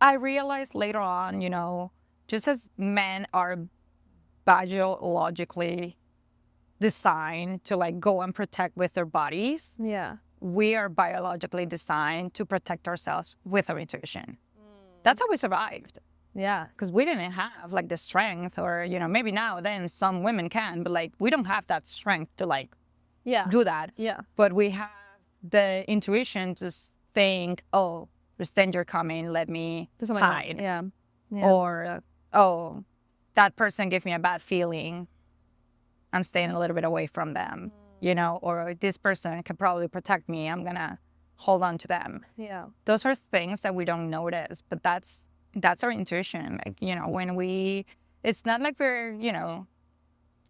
I realized later on, just as men are biologically designed to like go and protect with their bodies, we are biologically designed to protect ourselves with our intuition. That's how we survived. Yeah. Because we didn't have like the strength, or maybe now then some women can, but like we don't have that strength to like do that. Yeah. But we have the intuition to think, oh, there's danger coming, let me hide. Yeah. Or, oh, that person gave me a bad feeling, I'm staying a little bit away from them, or this person can probably protect me, I'm gonna hold on to them. Yeah. Those are things that we don't notice, but that's our intuition. Like, when it's not like we're,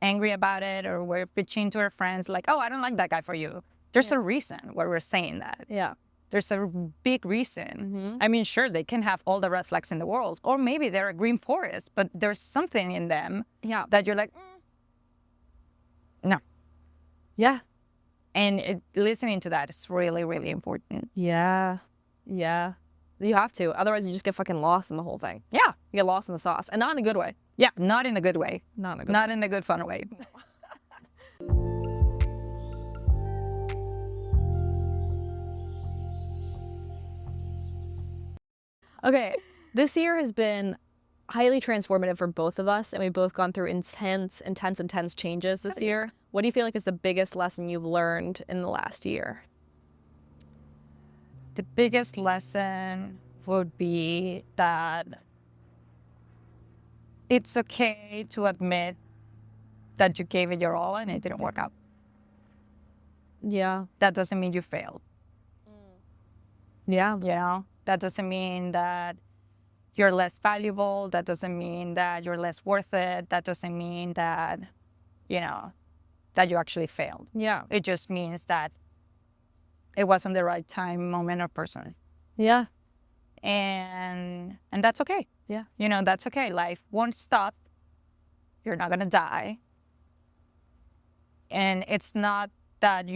angry about it, or we're bitching to our friends like, oh, I don't like that guy for you. There's a reason why we're saying that. Yeah. There's a big reason. I mean, sure, they can have all the red flags in the world, or maybe they're a green forest, but there's something in them that you're like, no. Yeah. And listening to that is really, really important. Yeah. Yeah. You have to. Otherwise, you just get fucking lost in the whole thing. Yeah. You get lost in the sauce. And not in a good way. Yeah, not in a good way. Not in a good Not in a good, fun way. Okay. This year has been highly transformative for both of us, and we've both gone through intense changes this year. What do you feel like is the biggest lesson you've learned in the last year? The biggest lesson would be that it's okay to admit that you gave it your all and it didn't work out. Yeah. That doesn't mean you failed. Yeah. That doesn't mean that you're less valuable. That doesn't mean that you're less worth it. That doesn't mean that that you actually failed. Yeah. It just means that it wasn't the right time, moment, or person. Yeah. And that's okay. Yeah. That's okay. Life won't stop. You're not gonna die. And it's not that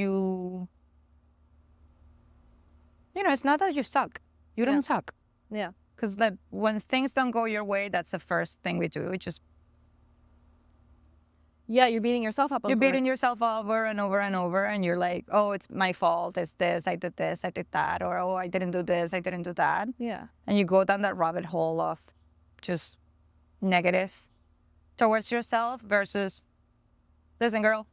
it's not that you suck. You don't suck. Yeah. Because when things don't go your way, that's the first thing we do. We just You're beating yourself up over you're it. beating yourself over and over and over, and you're like, oh, it's my fault. It's this. I did that, or oh, I didn't do this. I didn't do that. Yeah. And you go down that rabbit hole of just negative towards yourself versus, listen, girl,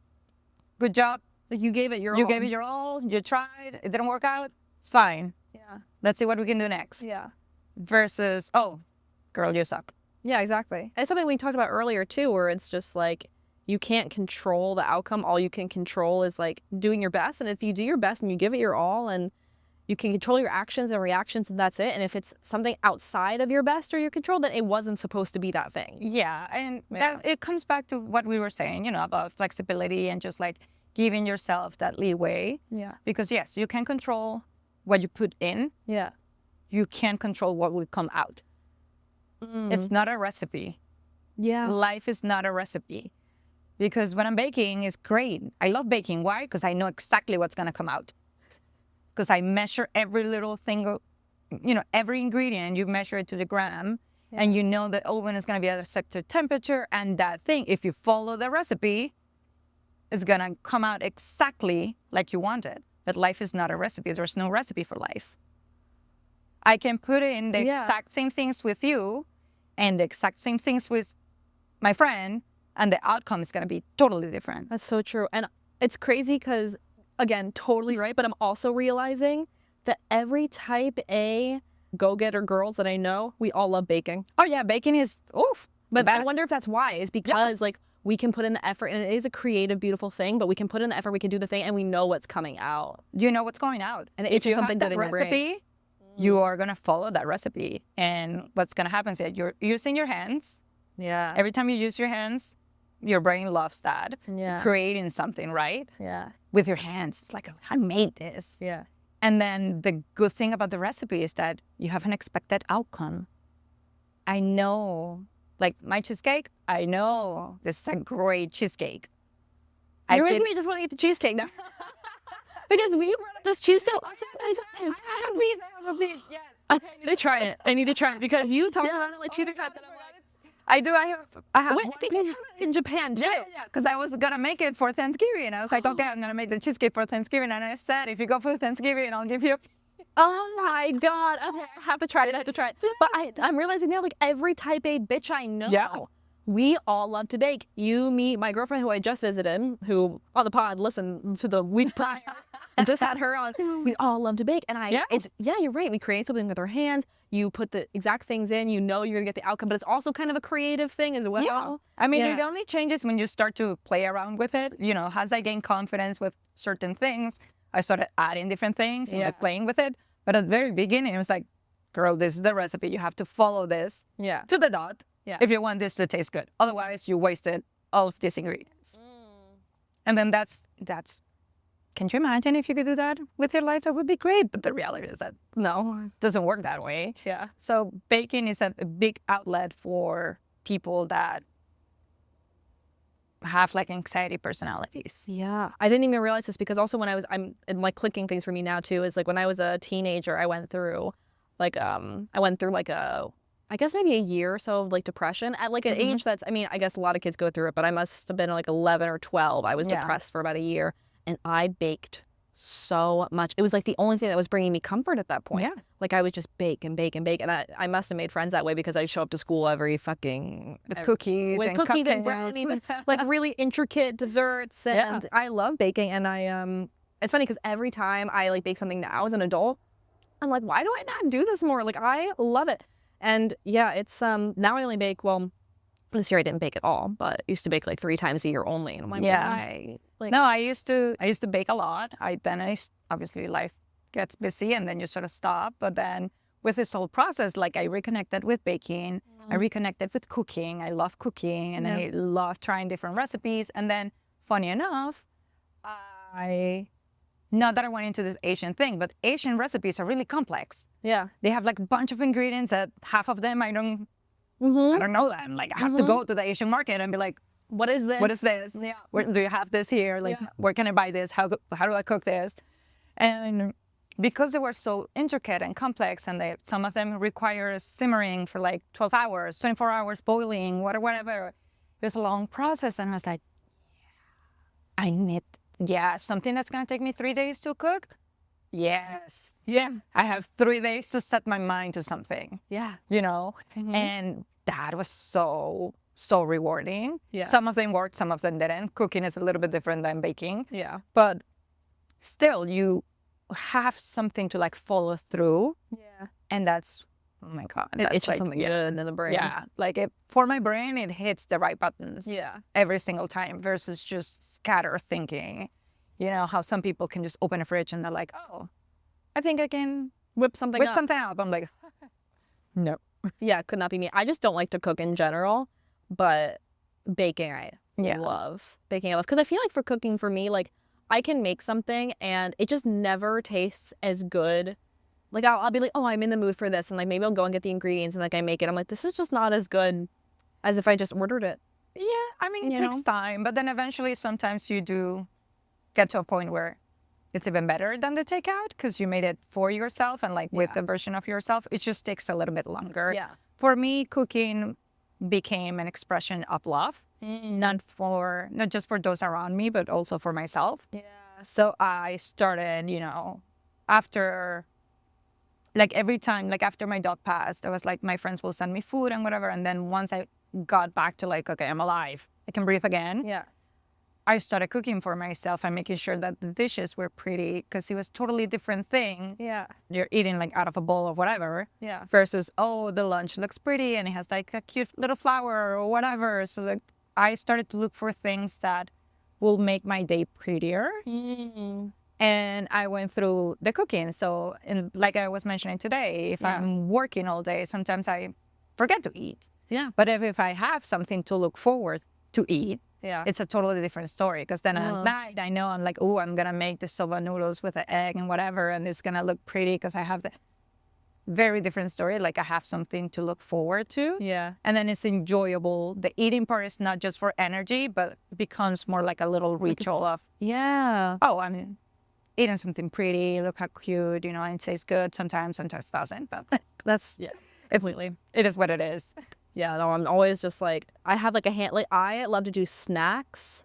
good job. Like you gave it your all. You gave it your all. You tried. It didn't work out. It's fine. Yeah. Let's see what we can do next. Yeah. Versus, oh, girl, you suck. Yeah, exactly. And it's something we talked about earlier too, where it's just like you can't control the outcome. All you can control is like doing your best. And if you do your best and you give it your all and you can control your actions and reactions and that's it. And if it's something outside of your best or your control, then it wasn't supposed to be that thing. Yeah. And that it comes back to what we were saying, about flexibility and just like giving yourself that leeway. Yeah. Because yes, you can control what you put in. Yeah. You can't control what will come out. It's not a recipe. Yeah. Life is not a recipe. Because when I'm baking, it's great. I love baking. Why? Because I know exactly what's going to come out. Because I measure every little thing, every ingredient, you measure it to the gram. Yeah. And you know the oven is going to be at a certain temperature. And that thing, if you follow the recipe, is going to come out exactly like you want it. But life is not a recipe. There's no recipe for life. I can put in the exact same things with you and the exact same things with my friend, and the outcome is going to be totally different. That's so true. And it's crazy because, again, totally right, but I'm also realizing that every type A go-getter girls that I know, we all love baking. Oh, yeah, baking is, oof. But I wonder if that's why. Is because, like, we can put in the effort, and it is a creative, beautiful thing, but we can put in the effort, we can do the thing, and we know what's coming out. You know what's going out. And if you something have good that in your recipe, brain. You are going to follow that recipe. And what's going to happen is that you're using your hands. Yeah. Every time you use your hands, your brain loves that. Yeah. Creating something, right? Yeah. With your hands. It's like, I made this. Yeah. And then the good thing about the recipe is that you have an expected outcome. I know, like my cheesecake, I know this is a great cheesecake. You're making me just want to eat the cheesecake now. Because we brought up this cheesecake. I have a piece. Yes. Okay, I need to try it. I need to try it because you talked about it like 2 times. I do. I have. Wait, I think it's in Japan too. Yeah. Because I was gonna make it for Thanksgiving. I was like, okay, I'm gonna make the cheesecake for Thanksgiving. And I said, if you go for Thanksgiving, I'll give you. Oh my God. Okay, I have to try it. But I'm realizing now, like every type A bitch I know, we all love to bake. You, me, my girlfriend who I just visited, who on the pod listened to the week prior, and just had her on. We all love to bake, and you're right. We create something with our hands. You put the exact things in. You know you're gonna get the outcome, but it's also kind of a creative thing as well. Yeah. I mean, it only changes when you start to play around with it. As I gain confidence with certain things, I started adding different things and like playing with it. But at the very beginning, it was like, girl, this is the recipe. You have to follow this to the dot. Yeah. If you want this to taste good. Otherwise, you wasted all of these ingredients. And then that's. Can you imagine if you could do that with your life? That would be great. But the reality is that no, it doesn't work that way. Yeah. So baking is a big outlet for people that have like anxiety personalities. Yeah. I didn't even realize this because also when I'm like clicking things for me now too, is like when I was a teenager, I went through I guess maybe a year or so of like depression at like an age that's, I guess a lot of kids go through it, but I must have been like 11 or 12. I was depressed for about a year and I baked so much. It was like the only thing that was bringing me comfort at that point. Yeah. Like I would just bake and bake and bake. And I must have made friends that way because I'd show up to school with cookies and brownies and like really intricate desserts. And I love baking. And it's funny because every time I like bake something now as an adult, I'm like, why do I not do this more? Like I love it. And yeah, it's now I only bake, well, this year I didn't bake at all, but I used to bake like 3 times a year only. And I'm like, why? Like, no, I used to bake a lot. Obviously life gets busy and then you sort of stop. But then with this whole process, like I reconnected with baking I reconnected with cooking. I love cooking, and I love trying different recipes. And then, funny enough, not that I went into this Asian thing, but Asian recipes are really complex. Yeah. They have like a bunch of ingredients that half of them I don't know them. Like I have to go to the Asian market and be like, what is this? what is this? Yeah. Where do you have this here? Like, where can I buy this? How do I cook this? And because they were so intricate and complex, and some of them require simmering for like 12 hours, 24 hours, boiling, whatever. It was a long process, and I was like, I need, something that's gonna take me 3 days to cook. Yes. Yeah. I have 3 days to set my mind to something. Yeah. You know, and that was so rewarding. Yeah. Some of them worked, some of them didn't. Cooking is a little bit different than baking. Yeah. But still, you have something to like follow through. Yeah. And that's, oh my God. It's just like, something good in the brain. Yeah. Like for my brain, it hits the right buttons. Yeah. Every single time versus just scatter thinking. You know, how some people can just open a fridge and they're like, oh, I think I can Whip something whip up. something up. I'm like, no. Yeah, could not be me. I just don't like to cook in general, but baking I love. Baking I love. Because I feel like for cooking for me, like I can make something and it just never tastes as good. Like I'll be like, oh, I'm in the mood for this. And like maybe I'll go and get the ingredients and like I make it. I'm like, this is just not as good as if I just ordered it. Yeah, I mean, it You takes know? time. But then eventually sometimes you do get to a point where it's even better than the takeout because you made it for yourself and like with the version of yourself. It just takes a little bit longer. Yeah. For me, cooking became an expression of love, not just for those around me, but also for myself. Yeah. So I started, you know, after like every time, like after my dog passed, I was like, my friends will send me food and whatever. And then once I got back to like, okay, I'm alive, I can breathe again. Yeah. I started cooking for myself and making sure that the dishes were pretty because it was totally different thing. Yeah. You're eating like out of a bowl of whatever. Yeah. Versus, oh, the lunch looks pretty and it has like a cute little flower or whatever. So like I started to look for things that will make my day prettier. And I went through the cooking. So like I was mentioning today, if I'm working all day, sometimes I forget to eat. Yeah. But if I have something to look forward to eat, Yeah. it's a totally different story because then at night I know I'm like, oh, I'm gonna make the soba noodles with an egg and whatever, and it's gonna look pretty because I have the very different story. Like I have something to look forward to. Yeah. And then it's enjoyable. The eating part is not just for energy, but becomes more like a little ritual of, Yeah. oh, I'm eating something pretty. Look how cute, you know, and it tastes good sometimes doesn't. But that's Completely. it is what it is. Yeah, no, I'm always just like, I have like a hand, like I love to do snacks,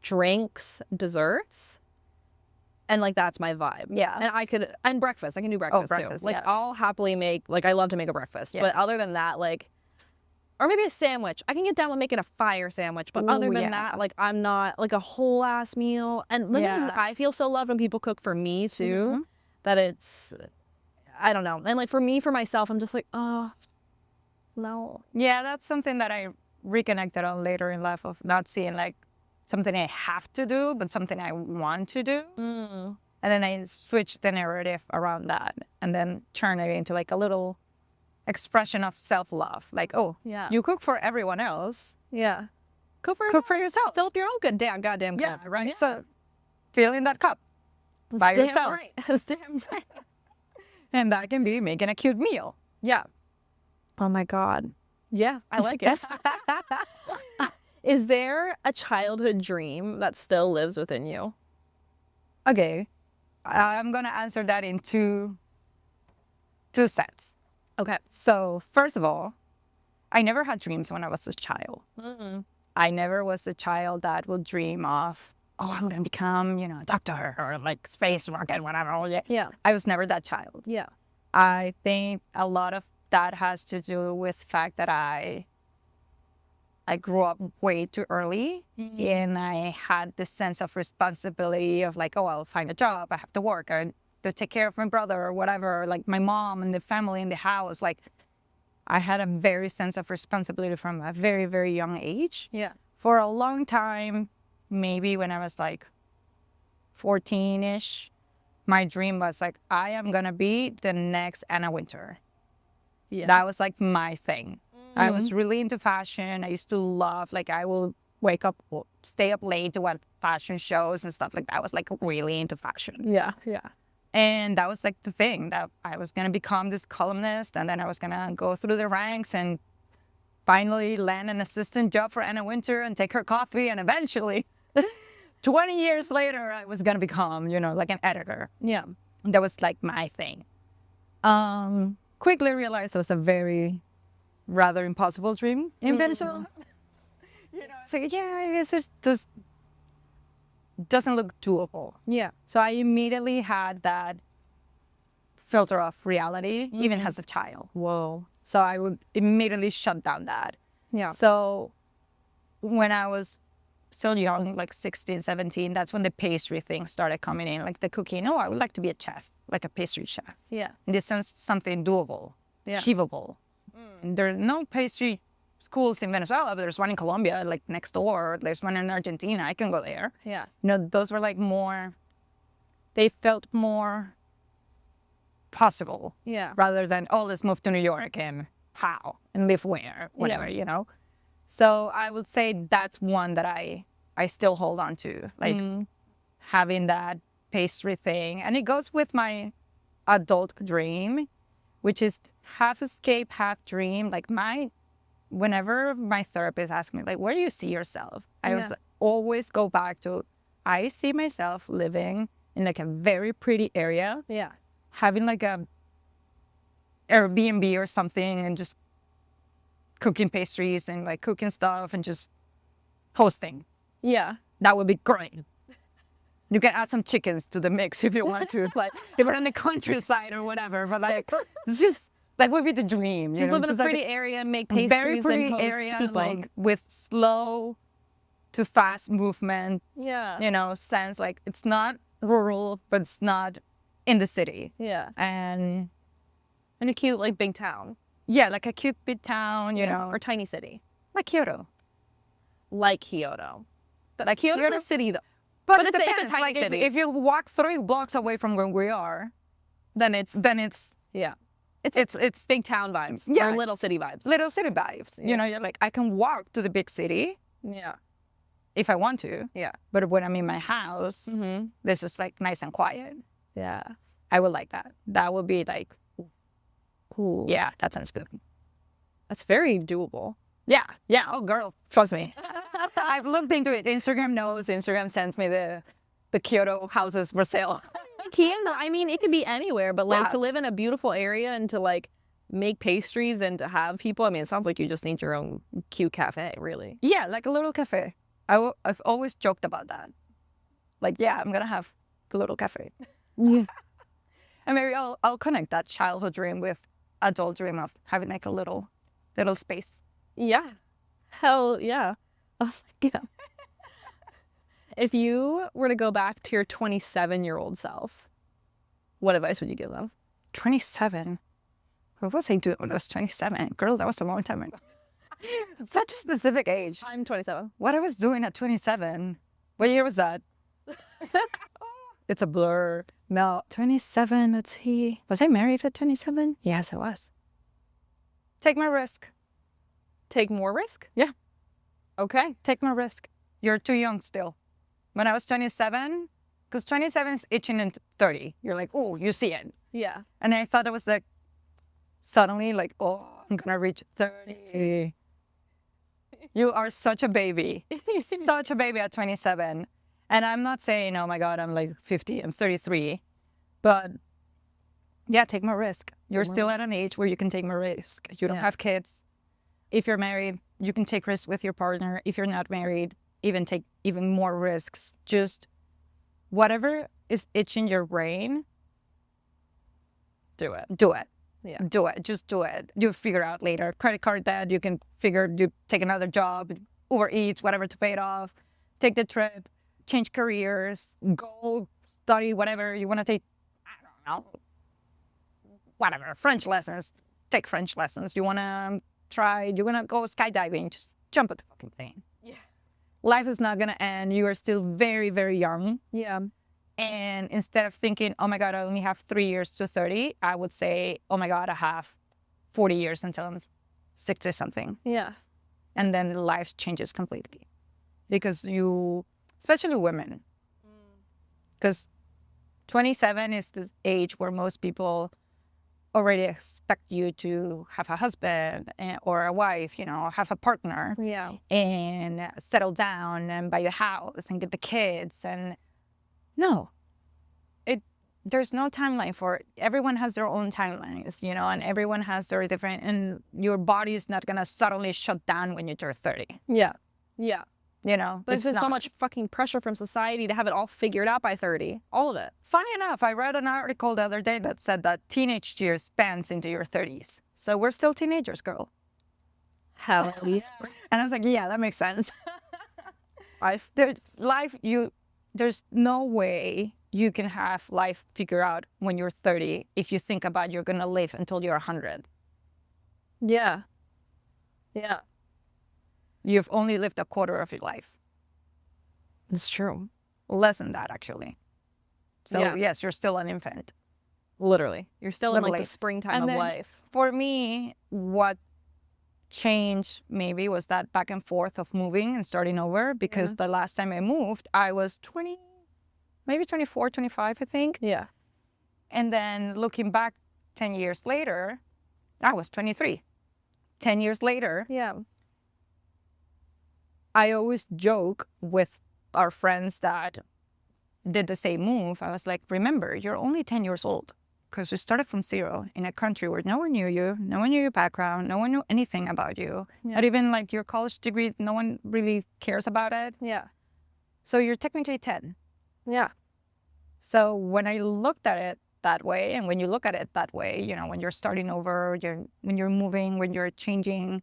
drinks, desserts. And like, that's my vibe. Yeah. And breakfast, I can do breakfast, breakfast, too. Like yes. I'll happily make, like I love to make a breakfast. But Yes. other than that, like, or maybe a sandwich. I can get down with making a fire sandwich. But other than that, like I'm not like a whole ass meal. And the thing is, I feel so loved when people cook for me too, that it's, I don't know. And like for me, for myself, I'm just like, oh, no. Yeah, that's something that I reconnected on later in life of not seeing like something I have to do, but something I want to do. And then I switched the narrative around that and then turn it into like a little expression of self-love. Like, oh, you cook for everyone else. Yeah. Cook for yourself. Fill up your own goddamn cup. Yeah, right? So fill in that cup by That's yourself. Damn right. That's damn right. And that can be making a cute meal. Yeah. Oh my God. Yeah, I like it. Is there a childhood dream that still lives within you? Okay. I'm going to answer that in two sets. Okay. So first of all, I never had dreams when I was a child. I never was a child that would dream of, oh, I'm going to become, you know, a doctor or like space rocket, whatever. Yeah. I was never that child. Yeah. I think a lot of that has to do with the fact that I grew up way too early and I had this sense of responsibility of like, oh, I'll find a job, I have to work, I have to take care of my brother or whatever, like my mom and the family in the house. Like I had a very sense of responsibility from a very, very young age. Yeah. For a long time, maybe when I was like 14-ish, my dream was like, I am going to be the next Anna Wintour. Yeah. That was like my thing. I was really into fashion. I used to love, like, I will wake up, stay up late to watch fashion shows and stuff like that. I was like really into fashion. Yeah. Yeah. And that was like the thing, that I was going to become this columnist, and then I was going to go through the ranks and finally land an assistant job for Anna Wintour and take her coffee. And eventually, 20 years later, I was going to become, you know, like an editor. Yeah. That was like my thing. Quickly realized it was a very rather impossible dream in Venezuela. You know, it's like, yeah, this is just doesn't look doable. Yeah. So I immediately had that filter of reality, even as a child. Whoa. So I would immediately shut down that. Yeah. So when I was still young, like 16, 17, that's when the pastry thing started coming in, like the cooking. Oh, I would like to be a chef, like a pastry chef. Yeah. In this sense, something doable, Yeah. achievable. There's no pastry schools in Venezuela, but there's one in Colombia, like next door. There's one in Argentina. I can go there. Yeah. You know, those were like more, they felt more possible Yeah. rather than, oh, let's move to New York and how and live where, whatever, you know? So I would say that's one that I still hold on to, like having that pastry thing. And it goes with my adult dream, which is half escape, half dream. Like whenever my therapist asks me, like, where do you see yourself? I always go back to, I see myself living in like a very pretty area, Yeah. having like a Airbnb or something and just cooking pastries and like cooking stuff and just hosting. Yeah. That would be great. You can add some chickens to the mix if you want to, like if we're on the countryside or whatever. But like, it's just that would be the dream. You Just know? live in a Just like pretty area, make pastries, very pretty and host area, people. like with slow to fast movement. Yeah. You know, sense, like it's not rural, but it's not in the city. Yeah. And And a cute, like, big town. yeah, like a cute big town, you know, Or tiny city. like Kyoto. Like Kyoto. Like Kyoto's Kyoto- a city, though. But it's it a depends. tiny Like city. if you walk 3 blocks away from where we are, Then it's yeah, it's big town vibes. Yeah. Or little city vibes. little city vibes. You know, you're like, I can walk to the big city Yeah. if I want to. Yeah. But when I'm in my house, Mm-hmm. this is like nice and quiet. Yeah. I would like that. That would be like, Cool. yeah, that sounds good. That's very doable. Yeah, yeah. Oh, girl, trust me. I've looked into it. Instagram knows. Instagram sends me the Kyoto houses for sale. I mean, it could be anywhere, but like Yeah. to live in a beautiful area and to like make pastries and to have people. I mean, it sounds like you just need your own cute cafe, really. Yeah, like a little cafe. I've always joked about that. Like, yeah, I'm gonna have a little cafe. And maybe I'll connect that childhood dream with adult dream of having like a little space. Yeah. Hell yeah. I was like, yeah. If you were to go back to your 27-year-old self, what advice would you give them? 27. What was I doing when I was 27? Girl, that was a long time ago. Such a specific age. I'm 27. What I was doing at 27? What year was that? It's a blur. No, 27, let's see. Was I married at 27? Yes, I was. Take my risk. Take more risk? Yeah. Okay. Take my risk. You're too young still. When I was 27, because 27 is itching into 30. You're like, oh, you see it. Yeah. And I thought it was like, suddenly like, oh, I'm going to reach 30. You are such a baby. Such a baby at 27. And I'm not saying, oh my God, I'm like 50, I'm 33. But yeah, take more risk. You're more still at risks. an age where you can take more risk. You don't Yeah. have kids. If you're married, you can take risks with your partner. If you're not married, take even more risks. Just whatever is itching your brain, Do it. do it. Yeah. Do it. Just do it. You figure out later. Credit card debt, you take another job, Uber Eats, whatever to pay it off. Take the trip, change careers, go study whatever you want to take. I don't know. Whatever. French lessons. Take French lessons. You want to go skydiving, just jump at the fucking plane. Yeah. Life is not going to end. You are still very, very young. Yeah. And instead of thinking, oh my God, I only have 3 years to 30, I would say, oh my God, I have 40 years until I'm 60 something. Yeah. And then life changes completely because especially women, because 27 is this age where most people already expect you to have a husband or a wife, have a partner Yeah. and settle down and buy a house and get the kids. And no, there's no timeline for it. Everyone has their own timelines, and everyone has their different, and your body is not going to suddenly shut down when you turn 30, Yeah. Yeah. But There's just so much fucking pressure from society to have it all figured out by 30. All of it. Funny enough, I read an article the other day that said that teenage years spans into your 30s. So we're still teenagers, girl. Hell yeah. And I was like, yeah, that makes sense. Life. There's no way you can have life figured out when you're 30 if you think about you're going to live until you're 100. Yeah. Yeah. You've only lived a quarter of your life. It's true. Less than that, actually. So, Yeah. yes, you're still an infant. Literally. You're still in like Literally. the springtime And of then life. For me, what changed maybe was that back and forth of moving and starting over, because the last time I moved, I was 20, maybe 24, 25, I think. Yeah. And then looking back 10 years later, I was 23. 10 years later, Yeah. I always joke with our friends that did the same move. I was like, remember, you're only 10 years old because you started from zero in a country where no one knew you, no one knew your background, no one knew anything about you. Yeah. Not even like your college degree, no one really cares about it. Yeah. So you're technically 10. Yeah. So when I looked at it that way, and when you look at it that way, when you're starting over, when you're moving, when you're changing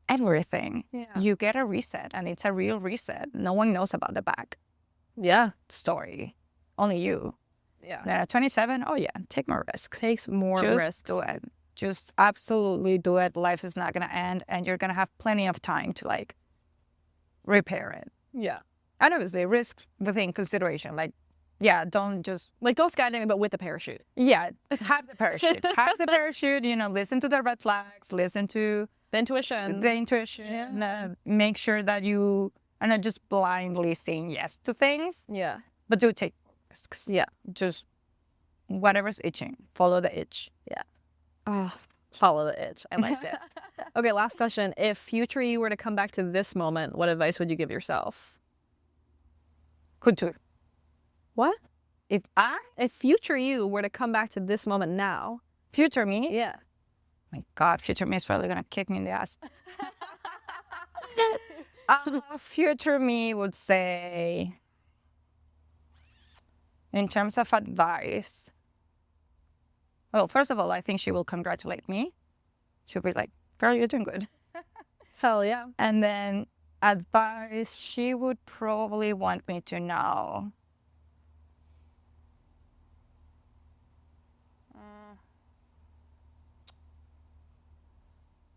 everything, Yeah. you get a reset, and it's a real reset. No one knows about the back Yeah. story, only you. Yeah. Then at 27, oh yeah, take more risks. Takes more Just risks. do it. Just absolutely do it. Life is not gonna end, and you're gonna have plenty of time to like repair it. Yeah. And obviously, risk within consideration. Like, yeah, don't just Like go skydiving, but with a parachute. have the parachute. Have the parachute. Listen to the red flags. Listen to The intuition. the intuition. Make sure that you are not just blindly saying yes to things, Yeah. but do take risks. Yeah. Just whatever's itching, follow the itch. Oh, follow the itch. I like that. Okay, last question. If future you were to come back to this moment, what advice would you give yourself? Couture. What? If If future you were to come back to this moment now. future me, Yeah. my God, future me is probably gonna kick me in the ass. Future me would say, in terms of advice, well, first of all, I think she will congratulate me. She'll be like, girl, you're doing good. Hell yeah. And then advice, she would probably want me to know.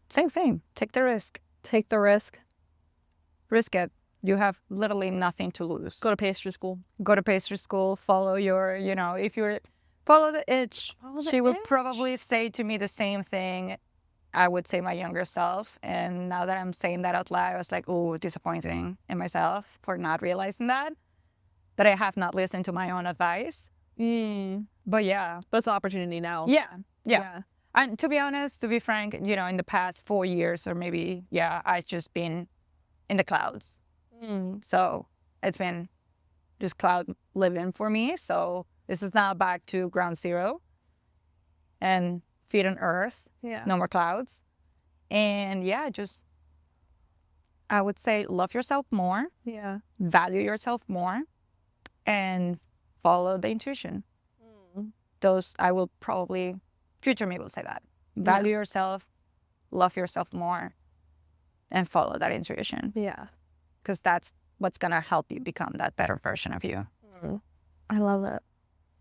Same thing. Take the risk. Take the risk. Risk it. You have literally nothing to lose. Go to pastry school. Go to pastry school. Follow your, if you're, follow the itch. Follow the She would itch. probably say to me the same thing I would say my younger self. And now that I'm saying that out loud, I was like, oh, disappointing in myself for not realizing that I have not listened to my own advice. But yeah. But it's an opportunity now. Yeah. And to be honest, to be frank, in the past 4 years or maybe, I've just been in the clouds. So it's been just cloud living for me. So this is now back to ground zero and feet on earth. Yeah. No more clouds. And just, I would say, love yourself more, Yeah. value yourself more, and follow the intuition. Those, I will probably, future me will say that. Value yourself, love yourself more, and follow that intuition. Yeah. Because that's what's going to help you become that better version of you. I love it.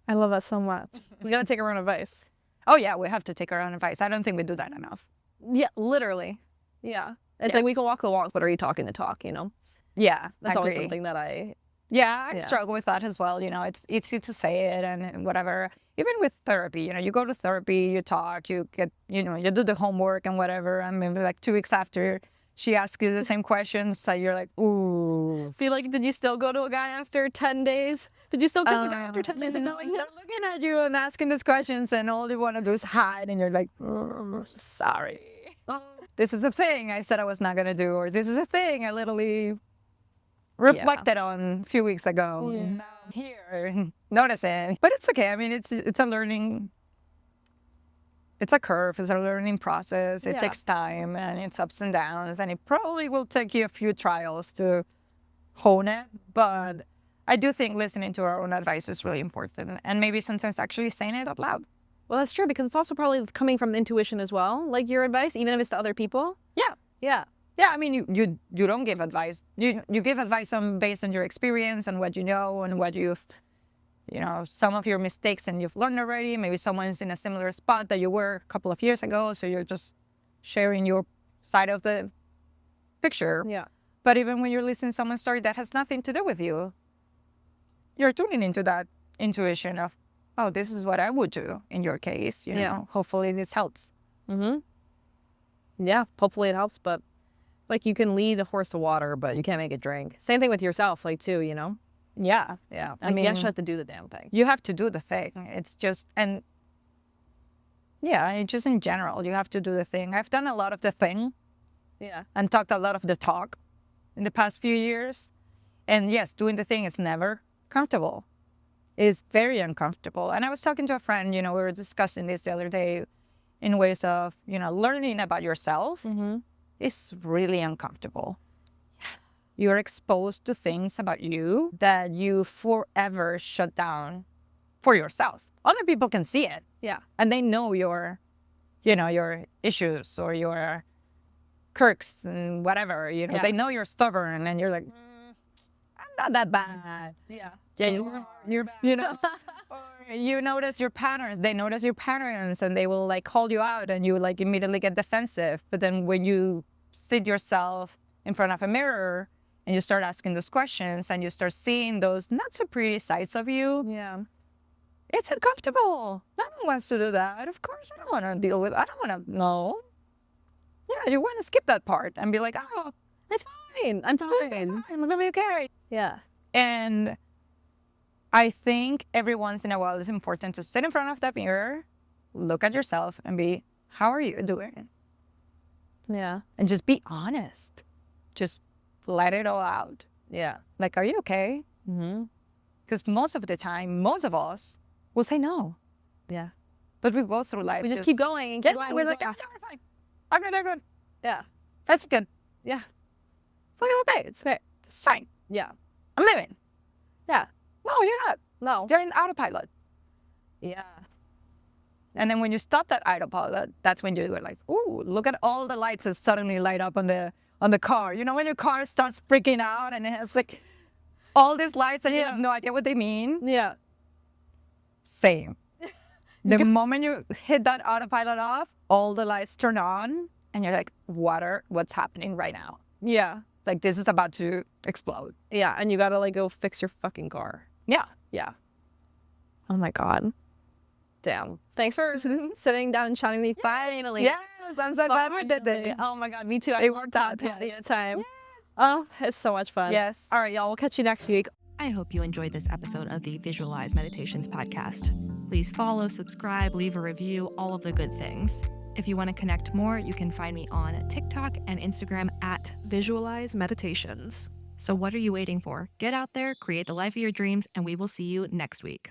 I love that so much. We gotta take our own advice. Oh, yeah, we have to take our own advice. I don't think we do that enough. Yeah, literally. Yeah. It's like we can walk the walk, but are you talking the talk, Yeah, That's I always agree. something that I Yeah, I Yeah. struggle with that as well. You know, it's easy to say it and whatever. Even with therapy, you know, you go to therapy, you talk, you get, you know, you do the homework and whatever. And maybe like 2 weeks after, she asks you the same questions. So you're like, ooh. Feel like, did you still go to a guy after 10 days? Did you still kiss a guy after 10 days of knowing they're him? looking at you and asking these questions, and all they want to do is hide. And you're like, sorry. This is a thing I said I was not going to do, or this is a thing I literally reflected on a few weeks ago. Yeah. Now I'm here noticing. But it's okay. I mean, it's a learning, it's a curve, it's a learning process. It Yeah. takes time and it's ups and downs, and it probably will take you a few trials to hone it. But I do think listening to our own advice is really important, and maybe sometimes actually saying it out loud. Well, that's true, because it's also probably coming from intuition as well, like your advice, even if it's to other people. Yeah. Yeah. Yeah, I mean, you don't give advice. You give advice based on your experience and what you know and what you've, you know, some of your mistakes and you've learned already. Maybe someone's in a similar spot that you were a couple of years ago, so you're just sharing your side of the picture. Yeah. But even when you're listening to someone's story that has nothing to do with you, you're tuning into that intuition of, oh, this is what I would do in your case. You Yeah. know, hopefully this helps. Mm-hmm. Yeah, hopefully it helps, but like you can lead a horse to water, but you can't make it drink. Same thing with yourself, like too, you know? Yeah. Yeah. I Like, mean, you actually have to do the damn thing. you have to do the thing. It's just, and yeah, it's just in general, you have to do the thing. I've done a lot of the thing Yeah. and talked a lot of the talk in the past few years. And yes, doing the thing is never comfortable. It's very uncomfortable. And I was talking to a friend, you know, we were discussing this the other day in ways of, you know, learning about yourself Mm-hmm. is really uncomfortable. You're exposed to things about you that you forever shut down for yourself. Other people can see it. Yeah. And they know your, you know, your issues or your quirks and whatever, you know, Yeah. they know you're stubborn and you're like, I'm not that bad. Yeah. Yeah, you're bad. You know, or you notice your patterns. They notice your patterns and they will like call you out and you like immediately get defensive. But then when you sit yourself in front of a mirror and you start asking those questions and you start seeing those not so pretty sides of you, Yeah. it's uncomfortable. No one wants to do that. Of course, I don't want to deal with. I don't want to know. Yeah, you want to skip that part and be like, oh, It's fine. I'm fine. I'm gonna be okay. Yeah. And I think every once in a while it's important to sit in front of that mirror, look at yourself, and be, how are you doing? Yeah. And just be honest. Just let it all out. Yeah. Like, are you okay? Mm-hmm. Because most of the time, most of us will say no. Yeah. But we go through life. We just keep going and Yeah, keep going. we're and like, going. yeah, we're fine. I'm good, I'm good. Yeah. That's good. Yeah. It's like, okay, It's great. it's fine. Yeah. I'm living. Yeah. No, you're not. No. You're in autopilot. Yeah. And then when you stop that autopilot, that's when you were like, ooh, look at all the lights that suddenly light up on the car. You know, when your car starts freaking out and it has like all these lights and you have no idea what they mean. Yeah. Same. The moment you hit that autopilot off, all the lights turn on and you're like, what's happening right now? Yeah. Like this is about to explode. Yeah. And you gotta like go fix your fucking car. Yeah. Yeah. Oh my God. Damn. Thanks for sitting down and chatting with me. Finally. Yes, I'm so glad we did this. Oh my God. Me too. It worked out. Plenty of time. Oh, it's so much fun. Yes. All right, y'all. We'll catch you next week. I hope you enjoyed this episode of the Visualize Meditations podcast. Please follow, subscribe, leave a review, all of the good things. If you want to connect more, you can find me on TikTok and Instagram at Visualize Meditations. So what are you waiting for? Get out there, create the life of your dreams, and we will see you next week.